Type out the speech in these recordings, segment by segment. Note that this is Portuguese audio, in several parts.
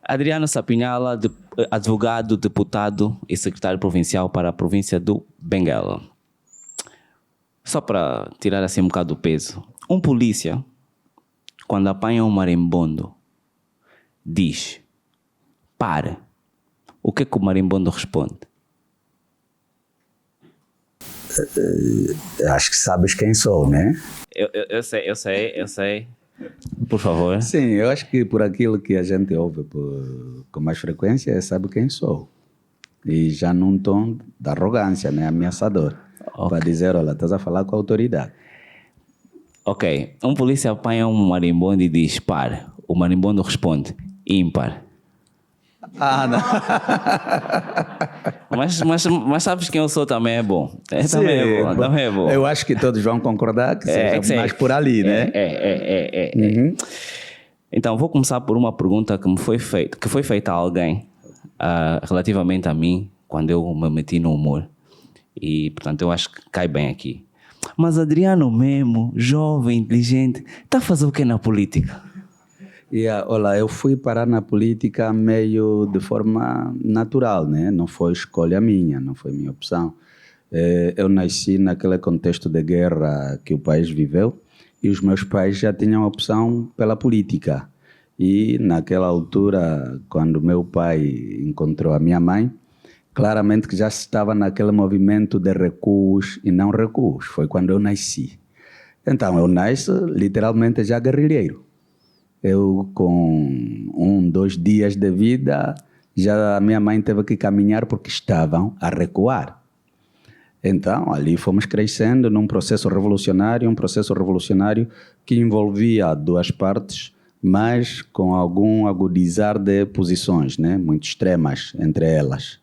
Adriano Sapinhala, advogado, deputado e secretário provincial para a província do Benguela. Só para tirar assim um bocado do peso. Um polícia, quando apanha um marimbondo, diz: pare. O que é que o marimbondo responde? Acho que sabes quem sou, né? Eu sei. Por favor. Sim, eu acho que por aquilo que a gente ouve com mais frequência, sabe quem sou. E já num tom de arrogância, né? Ameaçador. Okay. Para dizer, olha, estás a falar com a autoridade. Ok. Um polícia apanha um marimbondo e diz, pare. O marimbondo responde, ímpar. Ah, não. mas sabes quem eu sou também é bom. Sim, também é bom. Eu acho que todos vão concordar que seja mais por ali, né? Uhum. Então, vou começar por uma pergunta que foi feita a alguém relativamente a mim, quando eu me meti no humor. E, portanto, eu acho que cai bem aqui. Mas Adriano mesmo, jovem, inteligente, está a fazer o que na política? Olha, eu fui parar na política meio de forma natural, né? Não foi escolha minha, não foi minha opção. Eu nasci naquele contexto de guerra que o país viveu e os meus pais já tinham opção pela política. E naquela altura, quando meu pai encontrou a minha mãe, claramente que já estava naquele movimento de recuos e não recuos. Foi quando eu nasci. Então, eu nasci literalmente já guerrilheiro. Eu, com 2 dias de vida, já a minha mãe teve que caminhar porque estavam a recuar. Então, ali fomos crescendo num processo revolucionário, que envolvia 2 partes, mas com algum agudizar de posições, né, muito extremas entre elas.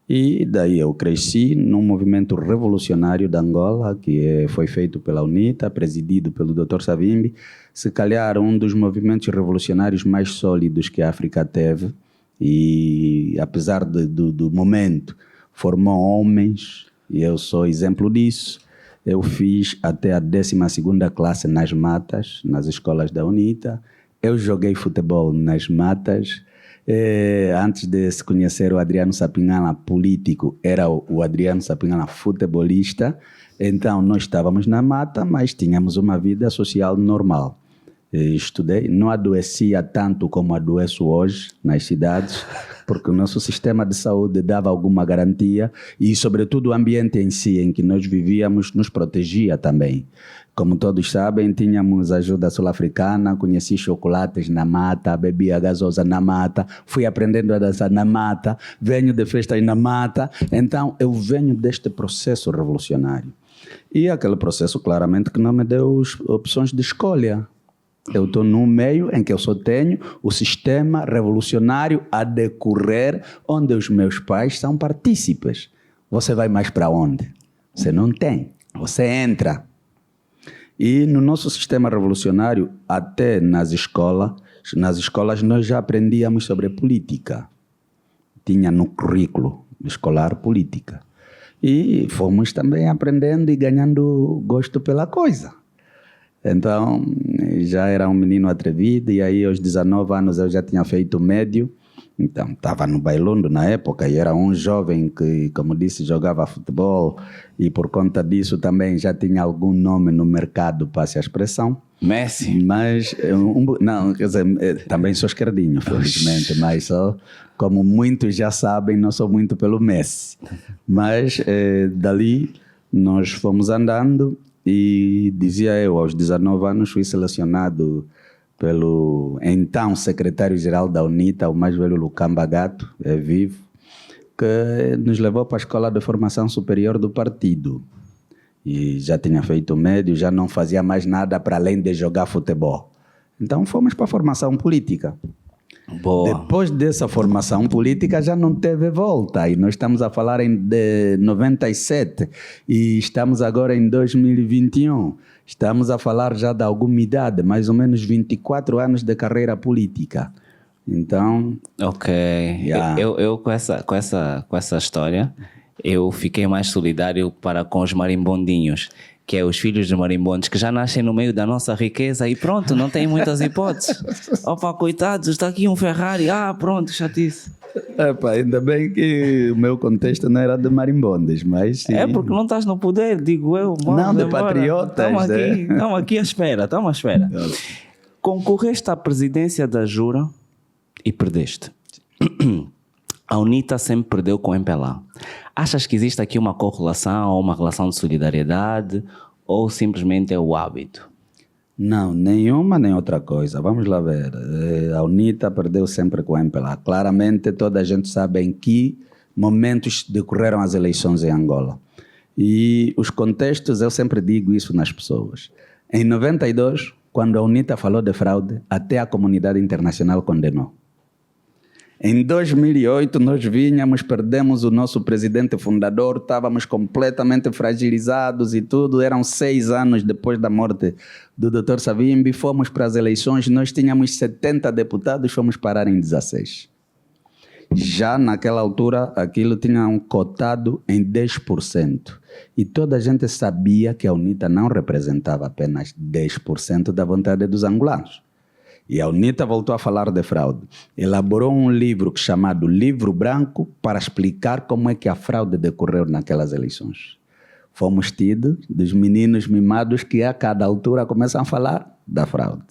E daí eu cresci num movimento revolucionário da Angola, que foi feito pela UNITA, presidido pelo Dr. Savimbi, se calhar um dos movimentos revolucionários mais sólidos que a África teve, e apesar do momento, formou homens, e eu sou exemplo disso. Eu fiz até a 12ª classe nas matas, nas escolas da UNITA. Eu joguei futebol nas matas. Antes de se conhecer o Adriano Sapinhala político, era o Adriano Sapinhala futebolista. Então nós estávamos na mata, mas tínhamos uma vida social normal. Estudei, não adoecia tanto como adoeço hoje nas cidades, porque o nosso sistema de saúde dava alguma garantia e, sobretudo, o ambiente em si em que nós vivíamos nos protegia também. Como todos sabem, tínhamos ajuda sul-africana, conheci chocolates na mata, bebia gasosa na mata, fui aprendendo a dançar na mata, venho de festas na mata. Então, eu venho deste processo revolucionário. E aquele processo, claramente, que não me deu opções de escolha. Eu estou num meio em que eu só tenho o sistema revolucionário a decorrer, onde os meus pais são partícipes. Você vai mais para onde? Você não tem. Você entra. E no nosso sistema revolucionário, até nas escolas nós já aprendíamos sobre política. Tinha no currículo escolar política. E fomos também aprendendo e ganhando gosto pela coisa. Então, já era um menino atrevido, e aí aos 19 anos eu já tinha feito médio. Então, estava no Bailundo na época e era um jovem que, como disse, jogava futebol e por conta disso também já tinha algum nome no mercado, passe a expressão. Messi? Mas, não, quer dizer, também sou esquerdinho, felizmente, mas só, como muitos já sabem, não sou muito pelo Messi. Mas, dali, nós fomos andando. E dizia eu, aos 19 anos fui selecionado pelo então secretário-geral da UNITA, o mais velho Lucamba Gato, é vivo, que nos levou para a Escola de Formação Superior do partido. E já tinha feito médio, já não fazia mais nada para além de jogar futebol. Então fomos para a formação política. Boa. Depois dessa formação política já não teve volta, e nós estamos a falar de 97 e estamos agora em 2021. Estamos a falar já de alguma idade, mais ou menos 24 anos de carreira política. Então... Ok. Yeah. Eu com essa história, eu fiquei mais solidário para com os marimbondinhos. que é os filhos dos marimbondos, que já nascem no meio da nossa riqueza e pronto, não tem muitas hipóteses. Opa, coitados, está aqui um Ferrari, pronto, chatice. Epá, ainda bem que o meu contexto não era de marimbondas, mas sim. É porque não estás no poder, digo eu. Não, de patriotas. Estamos aqui à espera, estamos à espera. Concorreste à presidência da Jura e perdeste. A UNITA sempre perdeu com o MPLA. Achas que existe aqui uma correlação ou uma relação de solidariedade ou simplesmente é o hábito? Não, nenhuma nem outra coisa. Vamos lá ver. A UNITA perdeu sempre com o MPLA. Claramente toda a gente sabe em que momentos decorreram as eleições em Angola. E os contextos, eu sempre digo isso nas pessoas. Em 92, quando a UNITA falou de fraude, até a comunidade internacional condenou. Em 2008, nós perdemos o nosso presidente fundador, estávamos completamente fragilizados e tudo. Eram 6 anos depois da morte do Dr. Savimbi, fomos para as eleições, nós tínhamos 70 deputados, fomos parar em 16. Já naquela altura, aquilo tinha um cotado em 10%. E toda a gente sabia que a UNITA não representava apenas 10% da vontade dos angolanos. E a UNITA voltou a falar de fraude. Elaborou um livro chamado Livro Branco para explicar como é que a fraude decorreu naquelas eleições. Fomos tidos dos meninos mimados que a cada altura começam a falar da fraude.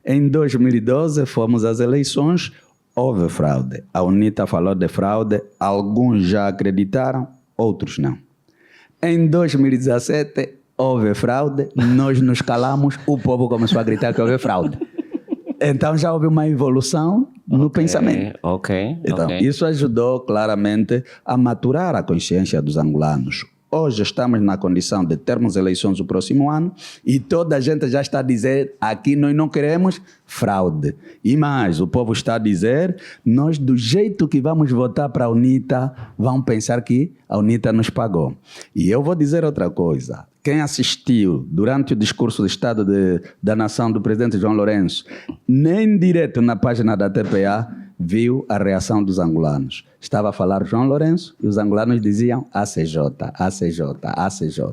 Em 2012 fomos às eleições, houve fraude. A UNITA falou de fraude, alguns já acreditaram, outros não. Em 2017 houve fraude, nós nos calamos, o povo começou a gritar que houve fraude. Então já houve uma evolução no pensamento. Então, isso ajudou claramente a maturar a consciência dos angolanos. Hoje estamos na condição de termos eleições no próximo ano e toda a gente já está a dizer aqui nós não queremos fraude. E mais, o povo está a dizer, nós do jeito que vamos votar para a UNITA, vão pensar que a UNITA nos pagou. E eu vou dizer outra coisa. Quem assistiu durante o discurso do Estado da Nação do presidente João Lourenço, nem direto na página da TPA, viu a reação dos angolanos. Estava a falar João Lourenço e os angolanos diziam ACJ, ACJ, ACJ.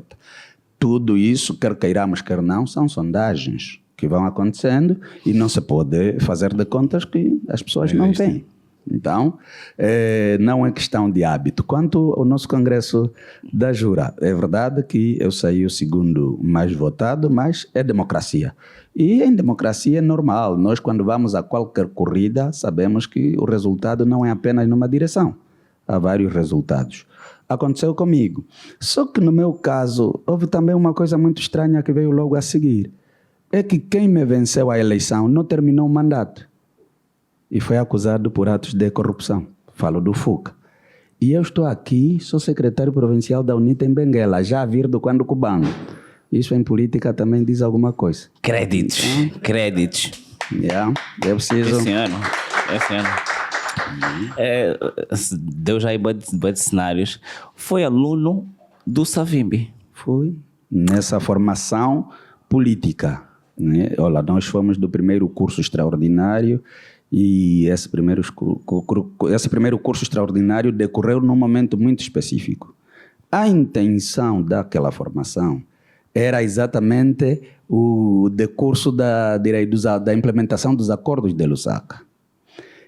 Tudo isso, quer queiramos, quer não, são sondagens que vão acontecendo e não se pode fazer de contas que as pessoas não veem. Então, não é questão de hábito. Quanto ao nosso Congresso da Jura, é verdade que eu saí o segundo mais votado, mas é democracia. E em democracia é normal. Nós, quando vamos a qualquer corrida, sabemos que o resultado não é apenas numa direção. Há vários resultados. Aconteceu comigo. Só que no meu caso, houve também uma coisa muito estranha que veio logo a seguir. É que quem me venceu a eleição não terminou o mandato. E foi acusado por atos de corrupção. Falo do FUCA. E eu estou aqui, sou secretário provincial da UNITA em Benguela, já a vir do Quando Cubano. Isso em política também diz alguma coisa. Créditos. Eu preciso... Esse ano. Deu já aí de cenários. Foi aluno do Savimbi. Fui nessa formação política. Né? Olha, nós fomos do primeiro curso extraordinário e esse primeiro curso extraordinário decorreu num momento muito específico. A intenção daquela formação era exatamente o decurso da implementação dos acordos de Lusaka.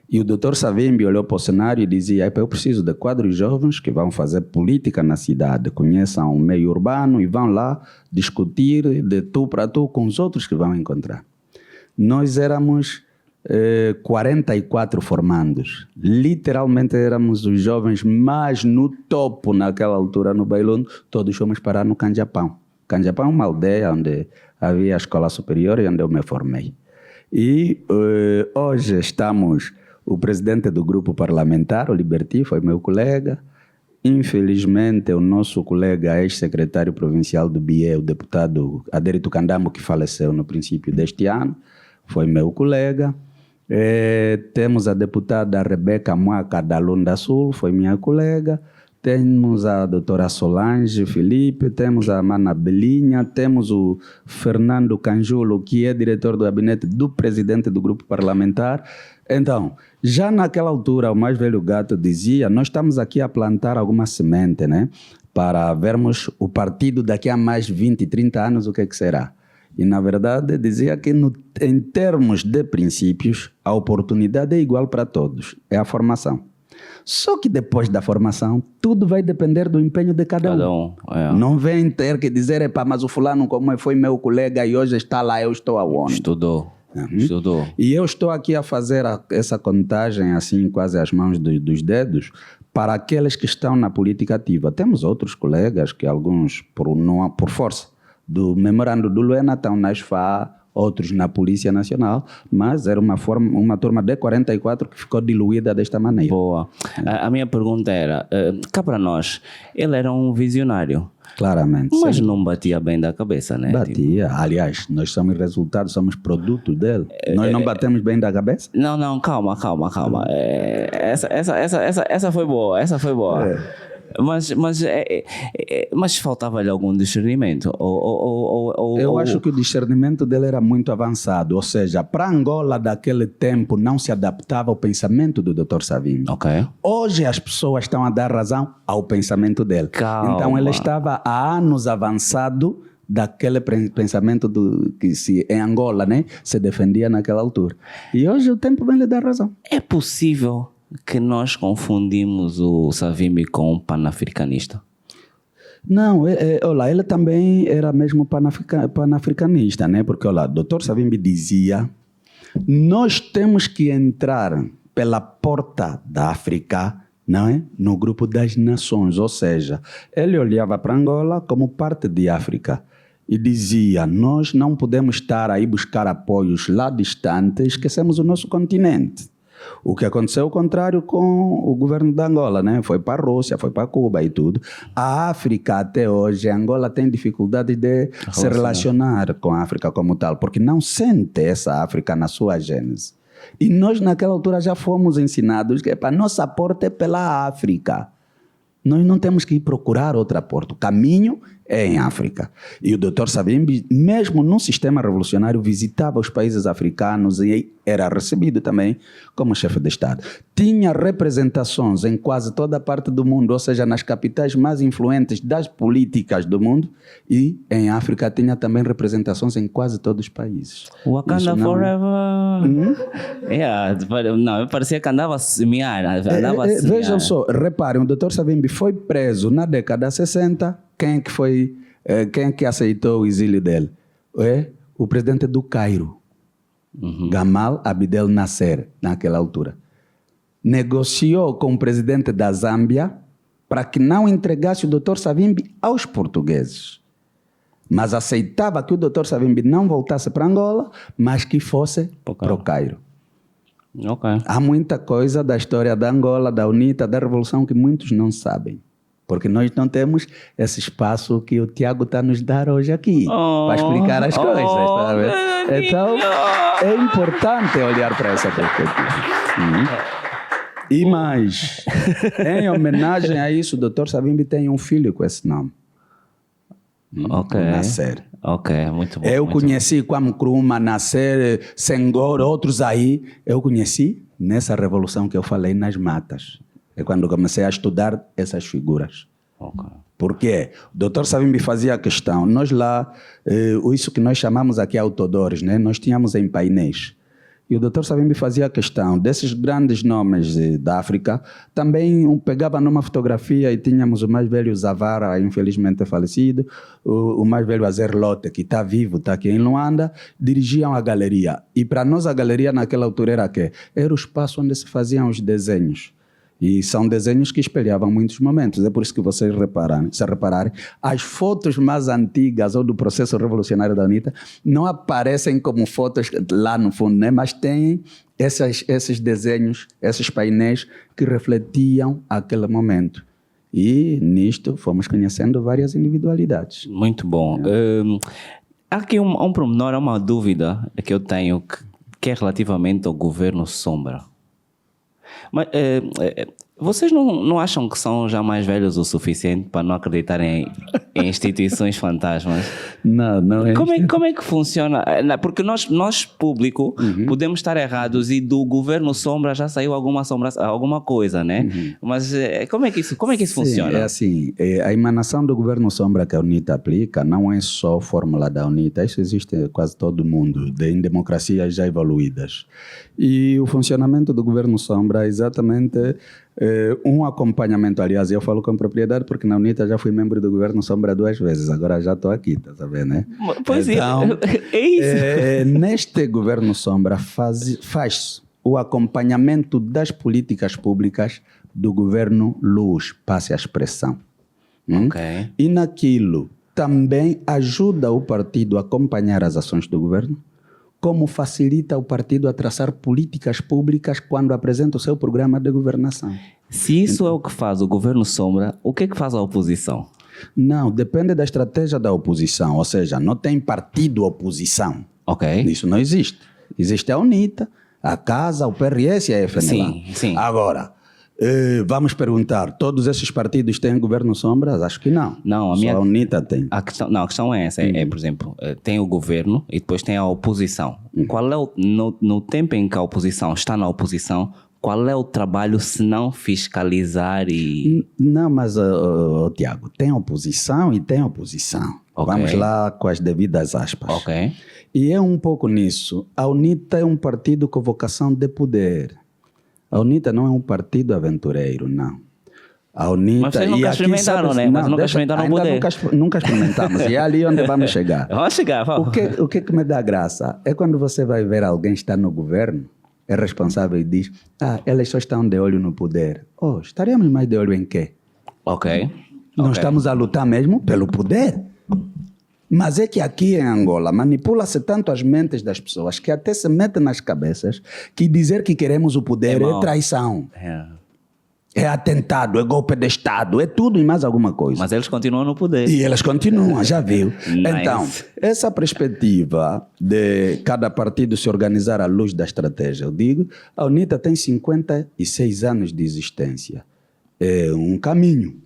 E o Dr. Savimbi olhou para o cenário e dizia, eu preciso de quadros jovens que vão fazer política na cidade, conheçam o meio urbano e vão lá discutir de tu para tu com os outros que vão encontrar. Nós éramos 44 formandos. Literalmente éramos os jovens mais no topo naquela altura no Bailundo. Todos fomos parar no Canjapão. Canjapão é uma aldeia onde havia a escola superior e onde eu me formei. E hoje estamos... O presidente do grupo parlamentar, o Liberty, foi meu colega. Infelizmente, o nosso colega ex-secretário provincial do BIE, o deputado Adérito Candamo, que faleceu no princípio deste ano, foi meu colega. Temos a deputada Rebeca Moaca, da Lunda Sul, foi minha colega. temos a doutora Solange Felipe, temos a Mana Belinha, temos o Fernando Canjulo, que é diretor do gabinete do presidente do grupo parlamentar. Então, já naquela altura, o mais velho gato dizia, nós estamos aqui a plantar alguma semente, né? Para vermos o partido daqui a mais 20, 30 anos, o que é que será. E, na verdade, dizia que em termos de princípios, a oportunidade é igual para todos, é a formação. Só que depois da formação, tudo vai depender do empenho de cada um. É. Não vem ter que dizer, mas o fulano como foi meu colega e hoje está lá, eu estou aonde? Estudou. Estudou. E eu estou aqui a fazer essa contagem, assim, quase às mãos dos dedos, para aqueles que estão na política ativa. Temos outros colegas que alguns, por força do memorando do Luena, estão na SFA, outros na Polícia Nacional, mas era uma turma de 44 que ficou diluída desta maneira. Boa. A minha pergunta era, cá para nós, ele era um visionário. Claramente. Mas sim. não batia bem da cabeça, né? Batia. Aliás, nós somos resultado, somos produto dele. Nós não batemos bem da cabeça? Não, calma. Essa foi boa, Mas faltava-lhe algum discernimento? Eu acho que o discernimento dele era muito avançado. Ou seja, para Angola daquele tempo não se adaptava ao pensamento do Dr. Savimbi. Okay. Hoje as pessoas estão a dar razão ao pensamento dele. Calma. Então ele estava há anos avançado daquele pensamento que em Angola, né, se defendia naquela altura. E hoje o tempo vem lhe dar razão. É possível que nós confundimos o Savimbi com um panafricanista? Não, olha, ele também era mesmo panafricanista, né? Porque, olha, o Dr. Savimbi dizia, nós temos que entrar pela porta da África, não é? No grupo das nações, ou seja, ele olhava para Angola como parte de África e dizia, nós não podemos estar aí buscar apoios lá distantes, esquecemos o nosso continente. O que aconteceu ao contrário com o governo da Angola, né? Foi para a Rússia, foi para Cuba e tudo. A África até hoje, a Angola tem dificuldade de se relacionar com a África como tal, porque não sente essa África na sua gênese. E nós naquela altura já fomos ensinados que a nossa porta é pela África. Nós não temos que ir procurar outra porta. O caminho é em África. E o Dr. Savimbi, mesmo no sistema revolucionário, visitava os países africanos e era recebido também como chefe de Estado. Tinha representações em quase toda a parte do mundo, ou seja, nas capitais mais influentes das políticas do mundo, e em África tinha também representações em quase todos os países. Wakanda Forever. Não, parecia que andava a semear. Vejam só, reparem, o Dr. Savimbi foi preso na década de 60. Quem que aceitou o exílio dele? O presidente do Cairo, Gamal Abdel Nasser, naquela altura. Negociou com o presidente da Zâmbia para que não entregasse o Dr. Savimbi aos portugueses. Mas aceitava que o Dr. Savimbi não voltasse para Angola, mas que fosse para o Cairo. Okay. Há muita coisa da história da Angola, da UNITA, da Revolução que muitos não sabem. Porque nós não temos esse espaço que o Tiago está nos dar hoje aqui para explicar as coisas. Tá vendo? Então, é importante olhar para essa perspectiva. E mais, em homenagem a isso, o Dr. Savimbi tem um filho com esse nome. Nasser. Ok, muito bom. Eu conheci Kwame Nkrumah, Nasser, Senghor, outros aí. Eu conheci nessa revolução que eu falei nas matas. É quando comecei a estudar essas figuras. Okay. Por quê? O Dr. Savimbi fazia a questão. Nós lá, isso que nós chamamos aqui outdoors, né? Nós tínhamos em painéis. E o Dr. Savimbi fazia a questão desses grandes nomes da África. Também pegava numa fotografia e tínhamos o mais velho Zavara, infelizmente falecido, o mais velho Azer Lote, que está vivo, está aqui em Luanda, dirigiam a galeria. E para nós a galeria naquela altura era quê? Era o espaço onde se faziam os desenhos. E são desenhos que espelhavam muitos momentos. É por isso que vocês se repararem, as fotos mais antigas ou do processo revolucionário da UNITA não aparecem como fotos lá no fundo, né? Mas têm esses desenhos, esses painéis que refletiam aquele momento. E nisto fomos conhecendo várias individualidades. Muito bom. Há aqui um pormenor, uma dúvida que eu tenho que é relativamente ao governo Sombra. Mas Vocês não acham que são já mais velhos o suficiente para não acreditarem em instituições fantasmas? Não é. Como é que funciona? Porque nós público, podemos estar errados e do governo sombra já saiu alguma coisa, né? Mas como é que isso funciona? É assim, a emanação do governo sombra que a UNITA aplica não é só fórmula da UNITA, isso existe em quase todo mundo, em democracias já evoluídas. E o funcionamento do governo sombra é exatamente um acompanhamento. Aliás, eu falo com propriedade porque na UNITA já fui membro do governo sombra 2 vezes, agora já estou aqui, tá sabendo, né? Pois então, é isso. Neste governo sombra faz o acompanhamento das políticas públicas do governo Luz, passe a expressão. Ok. E naquilo também ajuda o partido a acompanhar as ações do governo, como facilita o partido a traçar políticas públicas quando apresenta o seu programa de governação. Se isso é o que faz o governo sombra, o que é que faz a oposição? Não, depende da estratégia da oposição, ou seja, não tem partido oposição. Ok. Isso não existe. Existe a UNITA, a CASA, o PRS e a FNLA. Sim. Agora, vamos perguntar, todos esses partidos têm governo sombras? Acho que não. Não, Só a UNITA tem. A questão é essa, por exemplo, tem o governo e depois tem a oposição. Qual é no tempo em que a oposição está na oposição, qual é o trabalho se não fiscalizar e... Não, mas, Tiago, tem oposição e tem oposição. Okay. Vamos lá com as devidas aspas. Ok. E é um pouco nisso. A UNITA é um partido com vocação de poder. A UNITA não é um partido aventureiro, não. A UNITA... Mas vocês nunca experimentaram, né? Mas nunca experimentaram o poder. Nunca experimentamos. E é ali onde vamos chegar. Vamos chegar. O que me dá graça é quando você vai ver alguém estar no governo, é responsável e diz, elas só estão de olho no poder. Estaríamos mais de olho em quê? Ok. Não estamos a lutar mesmo pelo poder. Mas é que aqui em Angola manipula-se tanto as mentes das pessoas que até se mete nas cabeças que dizer que queremos o poder é traição. É atentado, é golpe de Estado, é tudo e mais alguma coisa. Mas eles continuam no poder. E eles continuam, já viu. Nice. Então, essa perspectiva de cada partido se organizar à luz da estratégia, eu digo, a UNITA tem 56 anos de existência. É um caminho.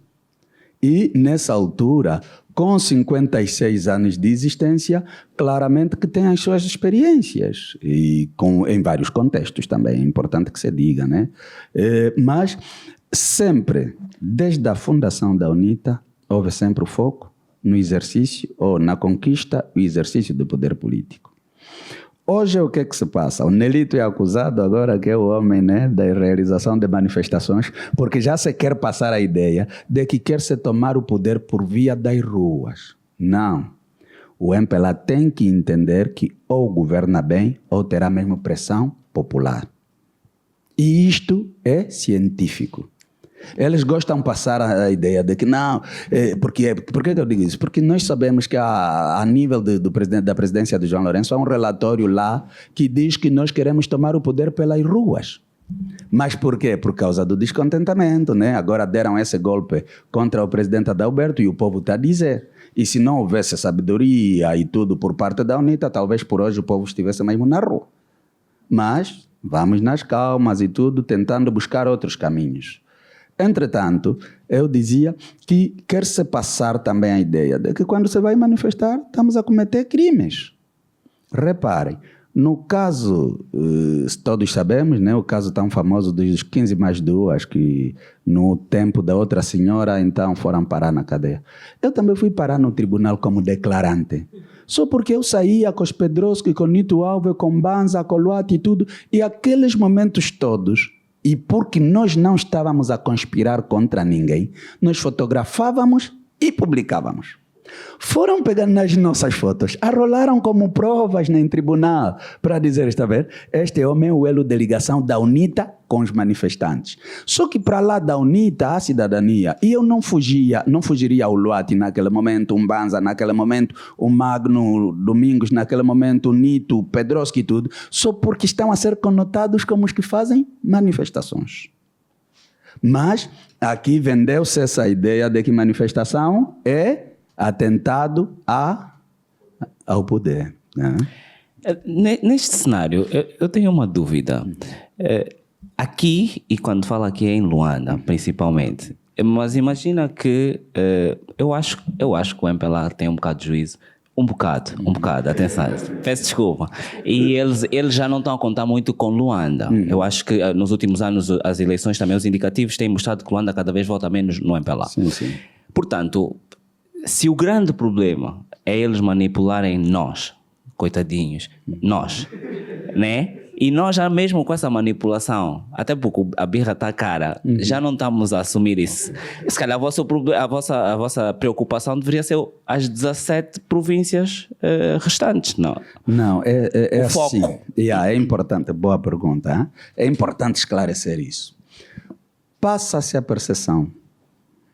E nessa altura, com 56 anos de existência, claramente que tem as suas experiências, e em vários contextos também, é importante que se diga, né? Mas sempre, desde a fundação da UNITA, houve sempre o foco no exercício, ou na conquista e exercício do poder político. Hoje o que é que se passa? O Nelito é acusado agora que é o homem, né, da realização de manifestações, porque já se quer passar a ideia de que quer se tomar o poder por via das ruas. Não. O MPLA tem que entender que ou governa bem ou terá mesmo pressão popular. E isto é científico. Eles gostam de passar a ideia de que não, por que eu digo isso? Porque nós sabemos que a nível da presidência de João Lourenço há um relatório lá que diz que nós queremos tomar o poder pelas ruas. Mas por quê? Por causa do descontentamento, né? Agora deram esse golpe contra o presidente Adalberto e o povo está a dizer. E se não houvesse sabedoria e tudo por parte da UNITA, talvez por hoje o povo estivesse mesmo na rua. Mas vamos nas calmas e tudo, tentando buscar outros caminhos. Entretanto, eu dizia que quer-se passar também a ideia de que quando se vai manifestar, estamos a cometer crimes. Reparem, no caso, todos sabemos, né, o caso tão famoso dos 15 mais 2, que no tempo da outra senhora, então foram parar na cadeia. Eu também fui parar no tribunal como declarante. Só porque eu saía com os Pedrosco e com Nito Alves, com Banza, com Luati e tudo, e aqueles momentos todos... E porque nós não estávamos a conspirar contra ninguém, nós fotografávamos e publicávamos. Foram pegar nas nossas fotos, arrolaram como provas em tribunal para dizer, está vendo? Este homem é o elo de ligação da UNITA com os manifestantes. Só que para lá da UNITA há cidadania. E eu não fugiria ao Luati naquele momento, um Banza naquele momento, o Magno Domingos naquele momento, o Nito, o Pedroski e tudo, só porque estão a ser conotados como os que fazem manifestações. Mas aqui vendeu-se essa ideia de que manifestação é atentado ao poder. Né? Neste cenário, eu tenho uma dúvida. Aqui, e quando falo aqui é em Luanda, principalmente. Mas imagina que eu acho que o MPLA tem um bocado de juízo. Um bocado, atenção, peço desculpa. E eles já não estão a contar muito com Luanda. Eu acho que nos últimos anos as eleições também, os indicativos têm mostrado que Luanda cada vez vota menos no MPLA. Sim. Portanto, se o grande problema é eles manipularem nós, coitadinhos, nós, né? E nós já mesmo com essa manipulação, até porque a birra está cara, já não estamos a assumir isso. Se calhar a vossa preocupação deveria ser as 17 províncias restantes, não? Não, é O assim. foco. É importante, boa pergunta. Hein? É importante esclarecer isso. Passa-se a percepção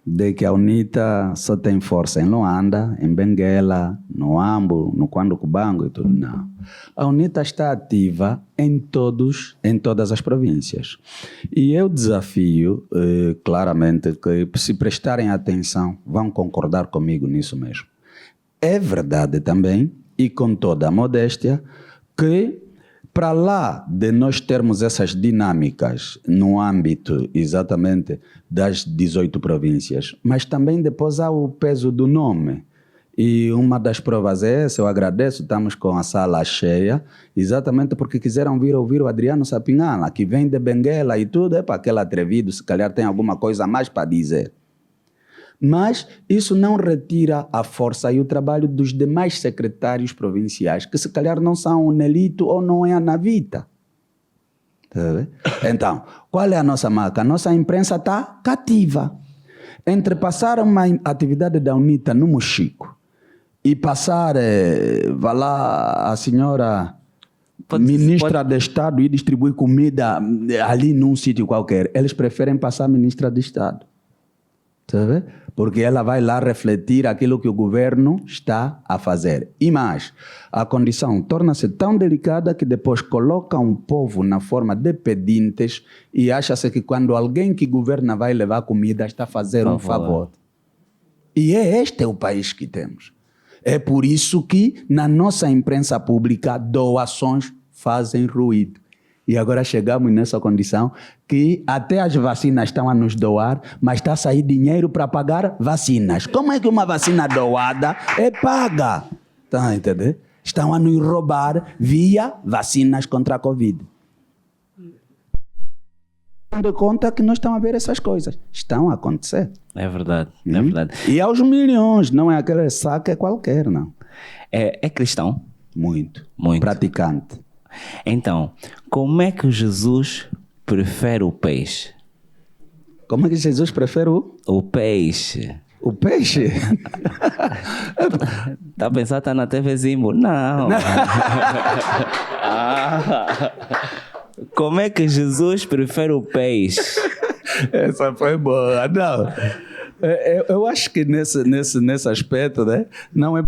de que a UNITA só tem força em Luanda, em Benguela, no Ambo, no Cubango e tudo. Não. A UNITA está ativa em todas as províncias. E eu desafio, claramente, que se prestarem atenção, vão concordar comigo nisso mesmo. É verdade também, e com toda a modéstia, que para lá de nós termos essas dinâmicas no âmbito exatamente das 18 províncias, mas também depois há o peso do nome. E uma das provas é essa, eu agradeço, estamos com a sala cheia, exatamente porque quiseram vir ouvir o Adriano Sapinhala, que vem de Benguela e tudo, é para aquele atrevido, se calhar tem alguma coisa a mais para dizer. Mas isso não retira a força e o trabalho dos demais secretários provinciais, que se calhar não são o Nelito ou não é a Navita. Então, qual é a nossa marca? A nossa imprensa está cativa. Entre passar uma atividade da UNITA no Mochico e passar, vai lá, a senhora ministra de Estado e distribui comida ali num sítio qualquer, eles preferem passar a ministra de Estado. Sabe? Porque ela vai lá refletir aquilo que o governo está a fazer. E mais, a condição torna-se tão delicada que depois coloca um povo na forma de pedintes e acha-se que quando alguém que governa vai levar comida está a fazer um favor. E este é o país que temos. É por isso que na nossa imprensa pública doações fazem ruído. E agora chegamos nessa condição que até as vacinas estão a nos doar, mas está a sair dinheiro para pagar vacinas. Como é que uma vacina doada é paga? Estão a entender? Estão a nos roubar via vacinas contra a Covid. De conta que nós estamos a ver essas coisas. Estão a acontecer. É verdade, é verdade. E aos milhões, não é aquele saco qualquer, não. É cristão? Muito. Muito. Praticante. Então, como é que Jesus prefere o peixe? Como é que Jesus prefere o peixe? O peixe? Tá a pensar, tá na TV Zimbo? Não. Como é que Jesus prefere o peixe? Essa foi boa. Não. Eu acho que nesse aspecto, né, não é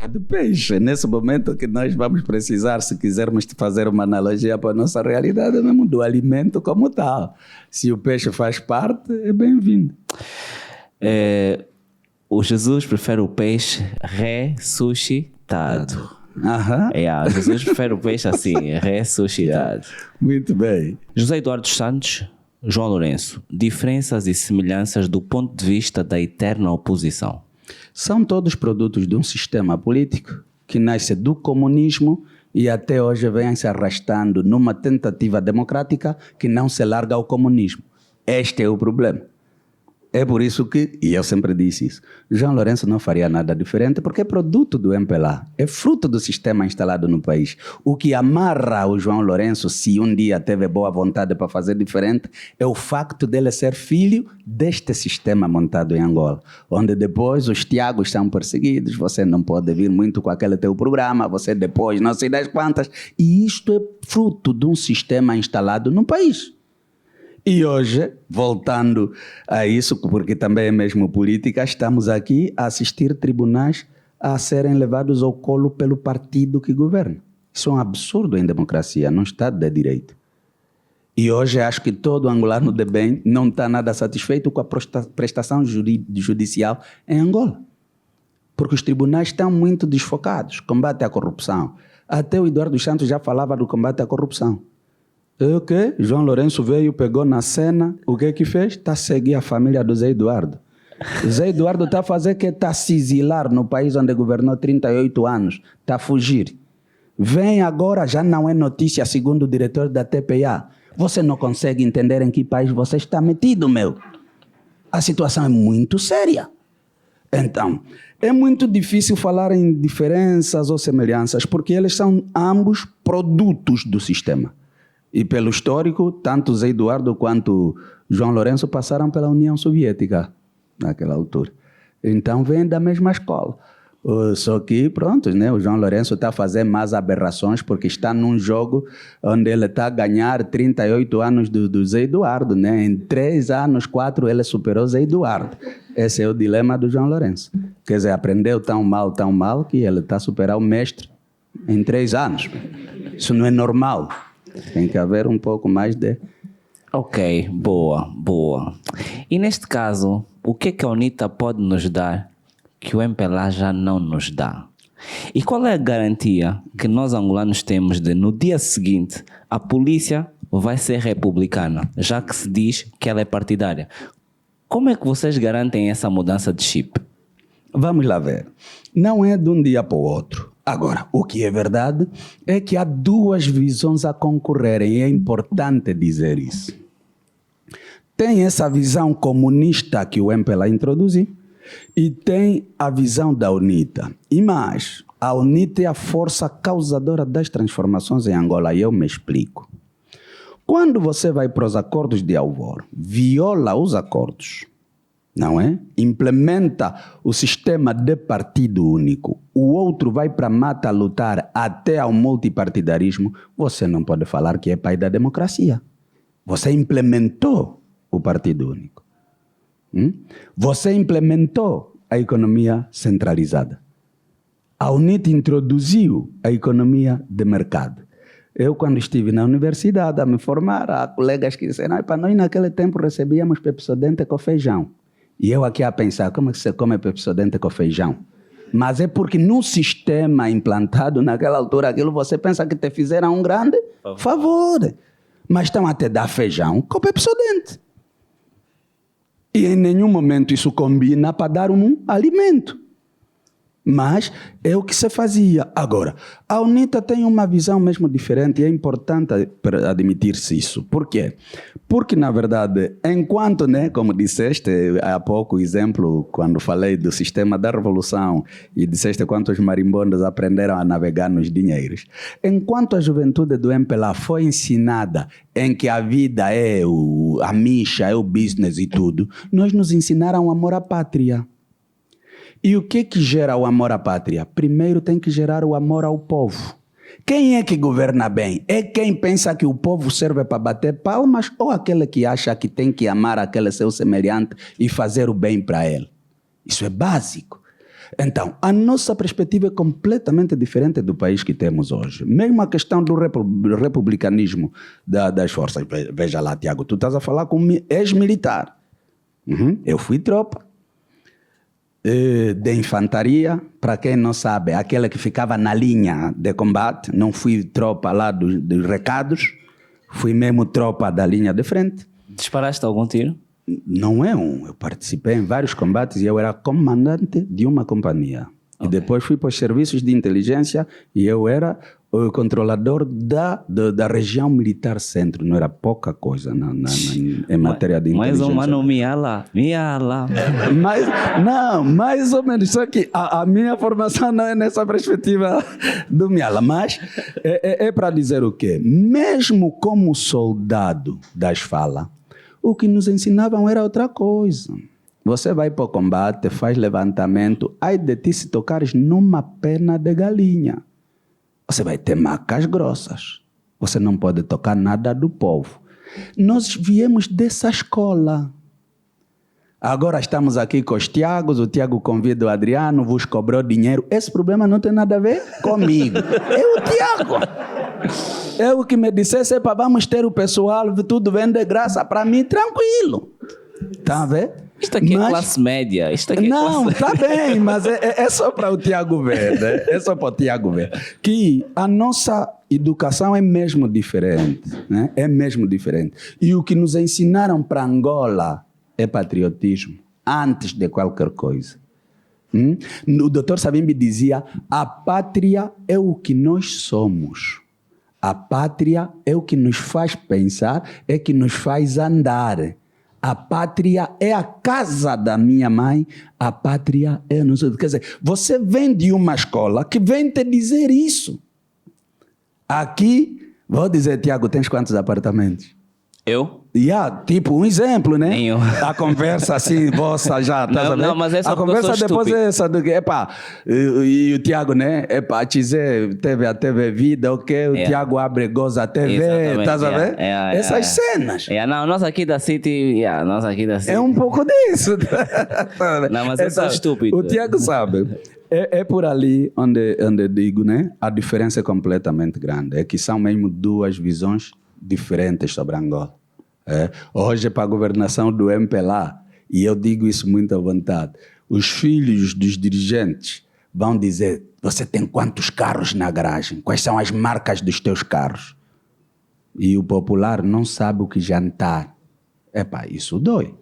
de peixe. Nesse momento que nós vamos precisar, se quisermos fazer uma analogia para a nossa realidade, mesmo do alimento como tal. Se o peixe faz parte, é bem-vindo. O Jesus prefere o peixe ressuscitado. Jesus prefere o peixe assim, ressuscitado. Muito bem. José Eduardo Santos, João Lourenço, diferenças e semelhanças do ponto de vista da eterna oposição. São todos produtos de um sistema político que nasce do comunismo e até hoje vem se arrastando numa tentativa democrática que não se larga ao comunismo. Este é o problema. É por isso que, e eu sempre disse isso, João Lourenço não faria nada diferente porque é produto do MPLA, é fruto do sistema instalado no país. O que amarra o João Lourenço, se um dia teve boa vontade para fazer diferente, é o facto dele ser filho deste sistema montado em Angola, onde depois os Tiagos são perseguidos, você não pode vir muito com aquele teu programa, você depois não sei das quantas, e isto é fruto de um sistema instalado no país. E hoje, voltando a isso, porque também é mesmo política, estamos aqui a assistir tribunais a serem levados ao colo pelo partido que governa. Isso é um absurdo em democracia, num Estado de Direito. E hoje acho que todo angolano de bem não está nada satisfeito com a prestação judicial em Angola. Porque os tribunais estão muito desfocados. Combate à corrupção. Até o Eduardo Santos já falava do combate à corrupção. O quê? João Lourenço veio, pegou na cena, o que fez? Está a seguir a família do Zé Eduardo. O Zé Eduardo está a fazer que está a se exilar no país onde governou 38 anos, está a fugir. Vem agora, já não é notícia, segundo o diretor da TPA. Você não consegue entender em que país você está metido, meu. A situação é muito séria. Então, é muito difícil falar em diferenças ou semelhanças, porque eles são ambos produtos do sistema. E pelo histórico, tanto Zé Eduardo quanto João Lourenço passaram pela União Soviética naquela altura. Então, vêm da mesma escola. Só que, pronto, né? O João Lourenço está a fazer mais aberrações porque está num jogo onde ele está a ganhar 38 anos do Zé Eduardo, né? Em 3 anos, 4, ele superou Zé Eduardo. Esse é o dilema do João Lourenço. Quer dizer, aprendeu tão mal, que ele está a superar o mestre em 3 anos. Isso não é normal. Tem que haver um pouco mais de... Ok, boa. E neste caso, o que a UNITA pode nos dar que o MPLA já não nos dá? E qual é a garantia que nós angolanos temos de, no dia seguinte, a polícia vai ser republicana, já que se diz que ela é partidária? Como é que vocês garantem essa mudança de chip? Vamos lá ver. Não é de um dia para o outro. Agora, o que é verdade é que há 2 visões a concorrerem e é importante dizer isso. Tem essa visão comunista que o MPLA introduziu e tem a visão da UNITA. E mais, a UNITA é a força causadora das transformações em Angola. E eu me explico. Quando você vai para os acordos de Alvor, viola os acordos, não é? Implementa o sistema de partido único, o outro vai para a mata lutar até ao multipartidarismo, você não pode falar que é pai da democracia. Você implementou o partido único. Você implementou a economia centralizada. A UNITA introduziu a economia de mercado. Eu, quando estive na universidade a me formar, há colegas que disseram, para nós naquele tempo recebíamos pepsodente com feijão. E eu aqui a pensar, como é que você come pepsodente com feijão? Mas é porque no sistema implantado naquela altura, aquilo você pensa que te fizeram um grande favor. Mas estão a te dar feijão com pepsodente. E em nenhum momento isso combina para dar um alimento. Mas é o que se fazia. Agora, a UNITA tem uma visão mesmo diferente e é importante admitir-se isso. Por quê? Porque, na verdade, enquanto, né, como disseste há pouco, exemplo, quando falei do sistema da revolução e disseste quantos marimbondos aprenderam a navegar nos dinheiros, enquanto a juventude do MPLA foi ensinada em que a vida é a micha, é o business e tudo, nós nos ensinaram o amor à pátria. E o que gera o amor à pátria? Primeiro tem que gerar o amor ao povo. Quem é que governa bem? É quem pensa que o povo serve para bater palmas ou aquele que acha que tem que amar aquele seu semelhante e fazer o bem para ele? Isso é básico. Então, a nossa perspectiva é completamente diferente do país que temos hoje. Mesmo a questão do republicanismo das forças. Veja lá, Tiago, tu estás a falar com ex-militar. Eu fui tropa. De infantaria, para quem não sabe, aquela que ficava na linha de combate, não fui tropa lá dos recados, fui mesmo tropa da linha de frente. Disparaste algum tiro? Não é eu participei em vários combates e eu era comandante de uma companhia. Okay. E depois fui para os serviços de inteligência e eu era o controlador da região militar centro. Não era pouca coisa em matéria de inteligência. Mais ou menos, miala. Mais ou menos. Só que a minha formação não é nessa perspectiva do miala. Mas é para dizer o quê? Mesmo como soldado das falas, o que nos ensinavam era outra coisa. Você vai para o combate, faz levantamento, ai de ti se tocares numa perna de galinha. Você vai ter macas grossas. Você não pode tocar nada do povo. Nós viemos dessa escola. Agora estamos aqui com os Tiagos, o Tiago convida o Adriano, vos cobrou dinheiro. Esse problema não tem nada a ver comigo. É o Tiago. É o que me dissesse, vamos ter o pessoal, tudo vem de graça para mim, tranquilo. Tá a ver? Isto aqui é classe média. Não, está bem, mas é só para o Tiago ver, né? É só para o Tiago ver. Que a nossa educação é mesmo diferente, né? É mesmo diferente. E o que nos ensinaram para Angola é patriotismo, antes de qualquer coisa. O Dr. Savimbi dizia: a pátria é o que nós somos. A pátria é o que nos faz pensar, é que nos faz andar. A pátria é a casa da minha mãe, a pátria é a nossa. Quer dizer, você vem de uma escola que vem te dizer isso. Aqui, vou dizer, Tiago, tens quantos apartamentos? Eu? Tipo, um exemplo, né? Nenhum. A conversa assim, vossa já, tá sabendo? Não, mas essa a conversa depois estúpido. é essa do que, e o Tiago, né? Dizer, teve vida, ok? O Tiago abre goza a TV, tá sabendo? Essas cenas. Não, nós aqui da City, É um pouco disso. Não, mas é só estúpido. O Tiago sabe. É por ali onde eu digo, né? A diferença é completamente grande. É que são mesmo duas visões diferentes sobre Angola. Hoje, para a governação do MPLA, e eu digo isso muito à vontade, os filhos dos dirigentes vão dizer: você tem quantos carros na garagem? Quais são as marcas dos teus carros? E o popular não sabe o que jantar. Isso dói.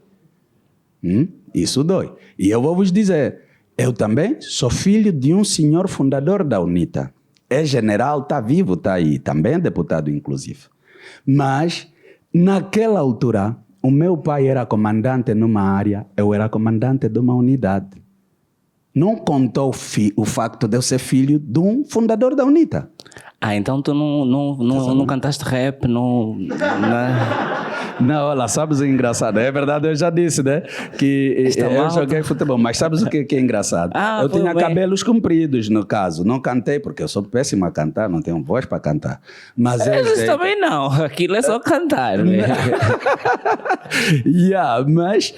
Isso dói. E eu vou vos dizer, eu também sou filho de um senhor fundador da UNITA. É general, está vivo, está aí, também é deputado inclusive. Mas, naquela altura, o meu pai era comandante numa área, eu era comandante de uma unidade. Não contou o facto de eu ser filho de um fundador da UNITA. Então tu não cantaste rap, não... Não, olha, sabes o engraçado? É verdade, eu já disse, né? Que eu joguei futebol, mas sabes o que é engraçado? Eu tinha cabelos compridos, no caso. Não cantei, porque eu sou péssimo a cantar, não tenho voz para cantar. Mas eles também não, aquilo é só cantar. Mas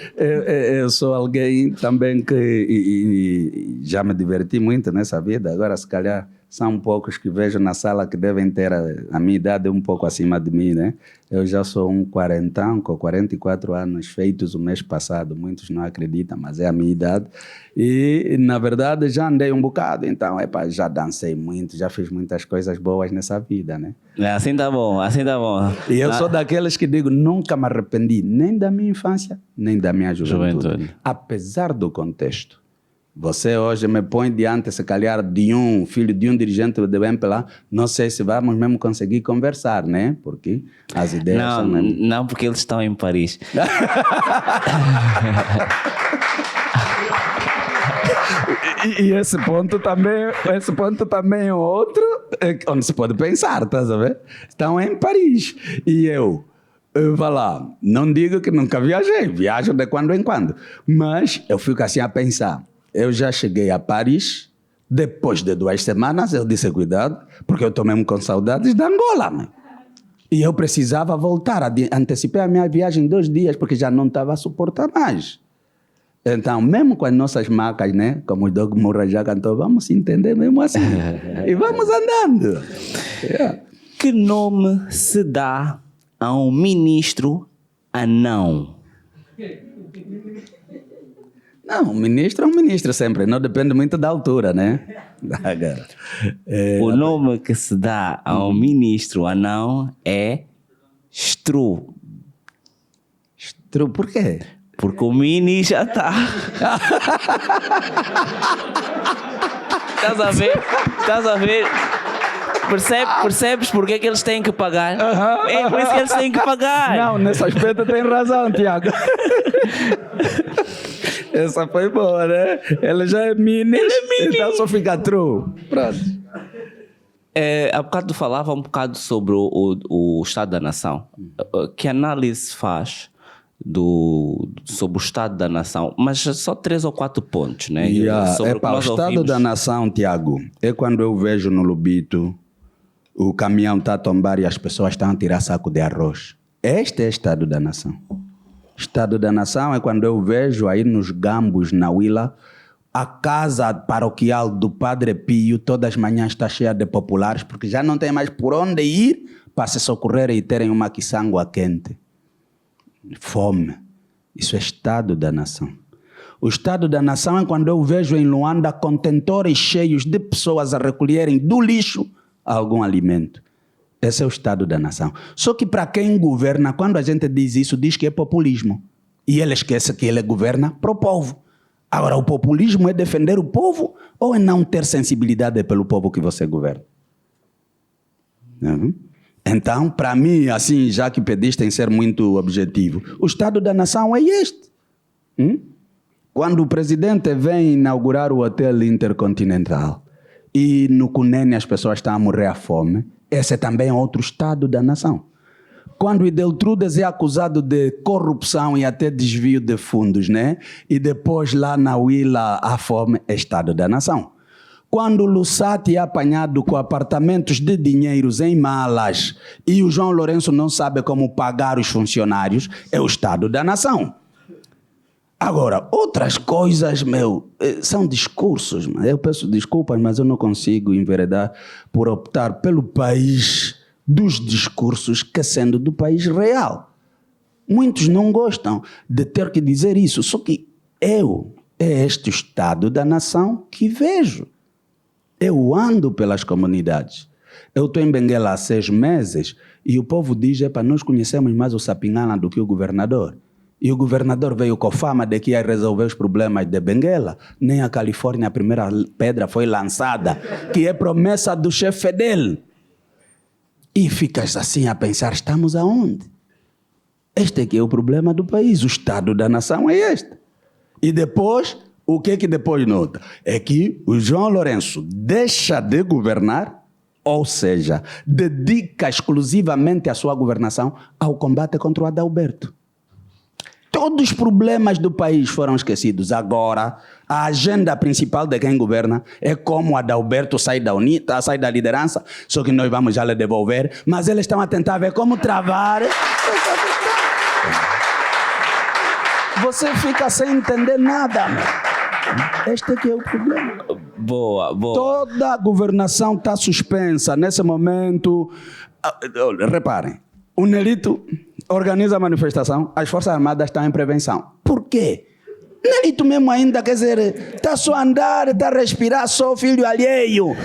eu sou alguém também que já me diverti muito nessa vida. Agora, se calhar, são poucos que vejo na sala que devem ter a minha idade um pouco acima de mim, né? Eu já sou um quarentão, com 44 anos feitos o mês passado. Muitos não acreditam, mas é a minha idade. E, na verdade, já andei um bocado. Então, já dancei muito, já fiz muitas coisas boas nessa vida, né? Assim tá bom, assim tá bom. E eu sou daqueles que digo, nunca me arrependi nem da minha infância, nem da minha juventude. Apesar do contexto. Você hoje me põe diante, se calhar, de um filho de um dirigente do MPLA, não sei se vamos mesmo conseguir conversar, né? Porque as ideias são mesmo... Não, porque eles estão em Paris. E esse ponto também é outro, onde se pode pensar, tá sabendo? Estão em Paris. E eu vou lá, não digo que nunca viajei, viajo de quando em quando, mas eu fico assim a pensar. Eu já cheguei a Paris, depois de 2 semanas, eu disse cuidado, porque eu estou mesmo com saudades da Angola, mãe. E eu precisava voltar, antecipei a minha viagem 2 dias, porque já não estava a suportar mais. Então, mesmo com as nossas marcas, né, como o Doug Moura já cantou, vamos entender mesmo assim. E vamos andando. Que nome se dá a um ministro anão? Não, o ministro é um ministro sempre, não depende muito da altura, né? O nome que se dá a um ministro anão é Stru. Stru, por quê? Porque o mini já está. Estás a ver? Percebes porque é que eles têm que pagar? É por isso que eles têm que pagar. Não, nesse aspecto tem razão, Tiago. Essa foi boa, né? Ele já é mini, então só fica true. Pronto. Há bocado falava um bocado sobre o Estado da Nação. Que análise faz sobre o Estado da Nação? Mas só 3 ou 4 pontos, né? O Estado da Nação, Tiago, é quando eu vejo no Lubito o caminhão está a tombar e as pessoas estão a tirar saco de arroz. Este é o Estado da Nação. Estado da Nação é quando eu vejo aí nos Gambos, na Willa, a casa paroquial do Padre Pio todas as manhãs está cheia de populares porque já não tem mais por onde ir para se socorrer e terem uma quiçangua quente. Fome. Isso é Estado da Nação. O Estado da Nação é quando eu vejo em Luanda contentores cheios de pessoas a recolherem do lixo algum alimento. Esse é o Estado da nação. Só que para quem governa, quando a gente diz isso, diz que é populismo. E ele esquece que ele governa para o povo. Agora, o populismo é defender o povo ou é não ter sensibilidade pelo povo que você governa? Então, para mim, assim, já que pediste em ser muito objetivo, o Estado da nação é este. Quando o presidente vem inaugurar o Hotel Intercontinental e no Cunene as pessoas estão a morrer à fome, esse é também outro Estado da nação. Quando o Ideltrudes é acusado de corrupção e até desvio de fundos, né? E depois lá na Huila a fome, é Estado da nação. Quando o Lussati é apanhado com apartamentos de dinheiros em malas e o João Lourenço não sabe como pagar os funcionários, é o Estado da nação. Agora, outras coisas, são discursos. Eu peço desculpas, mas eu não consigo enveredar por optar pelo país dos discursos que sendo do país real. Muitos não gostam de ter que dizer isso, só que é este Estado da nação que vejo. Eu ando pelas comunidades. Eu estou em Benguela há 6 meses e o povo diz, nós conhecemos mais o Sapinhala do que o governador. E o governador veio com fama de que ia resolver os problemas de Benguela. Nem a Califórnia a primeira pedra foi lançada, que é promessa do chefe dele. E ficas assim a pensar, estamos aonde? Este aqui é o problema do país, o Estado da nação é este. E depois, o que depois nota? É que o João Lourenço deixa de governar, ou seja, dedica exclusivamente a sua governação ao combate contra o Adalberto. Todos os problemas do país foram esquecidos. Agora, a agenda principal de quem governa é como o Adalberto sai da UNITA, sai da liderança, só que nós vamos já lhe devolver, mas eles estão a tentar ver como travar. Você fica sem entender nada. Este aqui é o problema. Boa. Toda a governação está suspensa nesse momento. Reparem, o Nelito organiza a manifestação, as Forças Armadas estão em prevenção. Por quê? Nelito mesmo ainda, quer dizer, está só a andar, está a respirar, só filho alheio.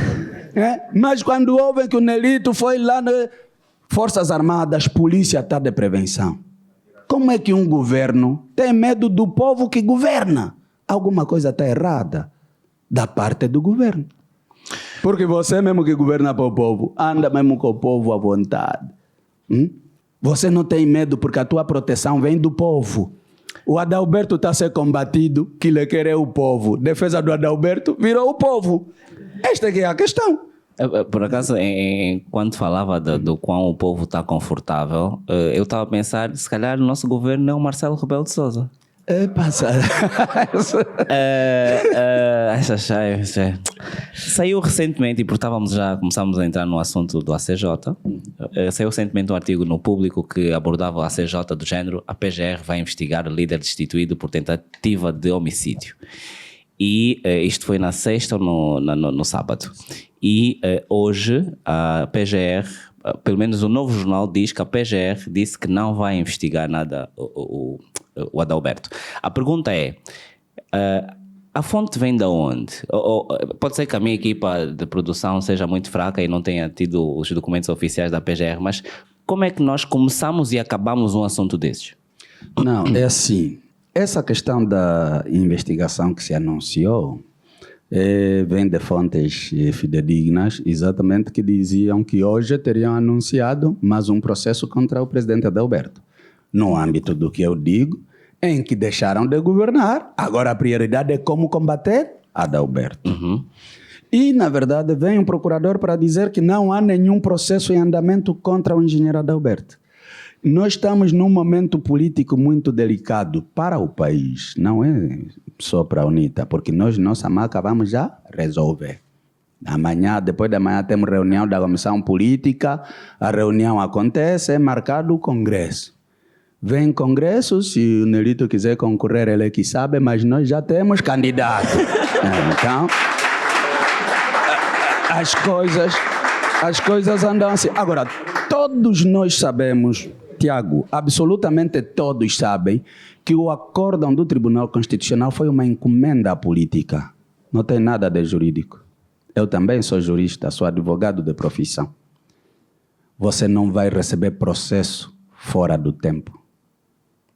Mas quando ouvem que o Nelito foi lá, Forças Armadas, polícia está de prevenção. Como é que um governo tem medo do povo que governa? Alguma coisa está errada da parte do governo. Porque você mesmo que governa para o povo, anda mesmo com o povo à vontade. Você não tem medo porque a tua proteção vem do povo. O Adalberto está a ser combatido, que ele quer é o povo. Defesa do Adalberto virou o povo. Esta aqui é a questão. Por acaso, enquanto falava do quão o povo está confortável, eu estava a pensar, se calhar o nosso governo é o Marcelo Rebelo de Sousa. Saiu recentemente, e porque começámos a entrar no assunto do ACJ, saiu recentemente um artigo no Público que abordava o ACJ do género: a PGR vai investigar o líder destituído por tentativa de homicídio. E isto foi na sexta ou no sábado. E hoje a PGR, pelo menos o Novo Jornal diz que a PGR disse que não vai investigar nada o Adalberto. A pergunta é, a fonte vem de onde? Pode ser que a minha equipa de produção seja muito fraca e não tenha tido os documentos oficiais da PGR, mas como é que nós começamos e acabamos um assunto desses? Não, é assim. Essa questão da investigação que se anunciou vem de fontes fidedignas, exatamente, que diziam que hoje teriam anunciado mais um processo contra o presidente Adalberto. No âmbito do que eu digo, em que deixaram de governar, agora a prioridade é como combater Adalberto. E, na verdade, vem um procurador para dizer que não há nenhum processo em andamento contra o engenheiro Adalberto. Nós estamos num momento político muito delicado para o país, não é só para a UNITA, porque nós, nossa marca, vamos já resolver. Amanhã, depois de amanhã, temos reunião da comissão política, a reunião acontece, é marcado o congresso. Vem congresso, se o Nelito quiser concorrer, ele é que sabe, mas nós já temos candidato. Então, as coisas andam assim. Agora, todos nós sabemos, Tiago, absolutamente todos sabem que o acórdão do Tribunal Constitucional foi uma encomenda política. Não tem nada de jurídico. Eu também sou jurista, sou advogado de profissão. você não vai receber processo fora do tempo.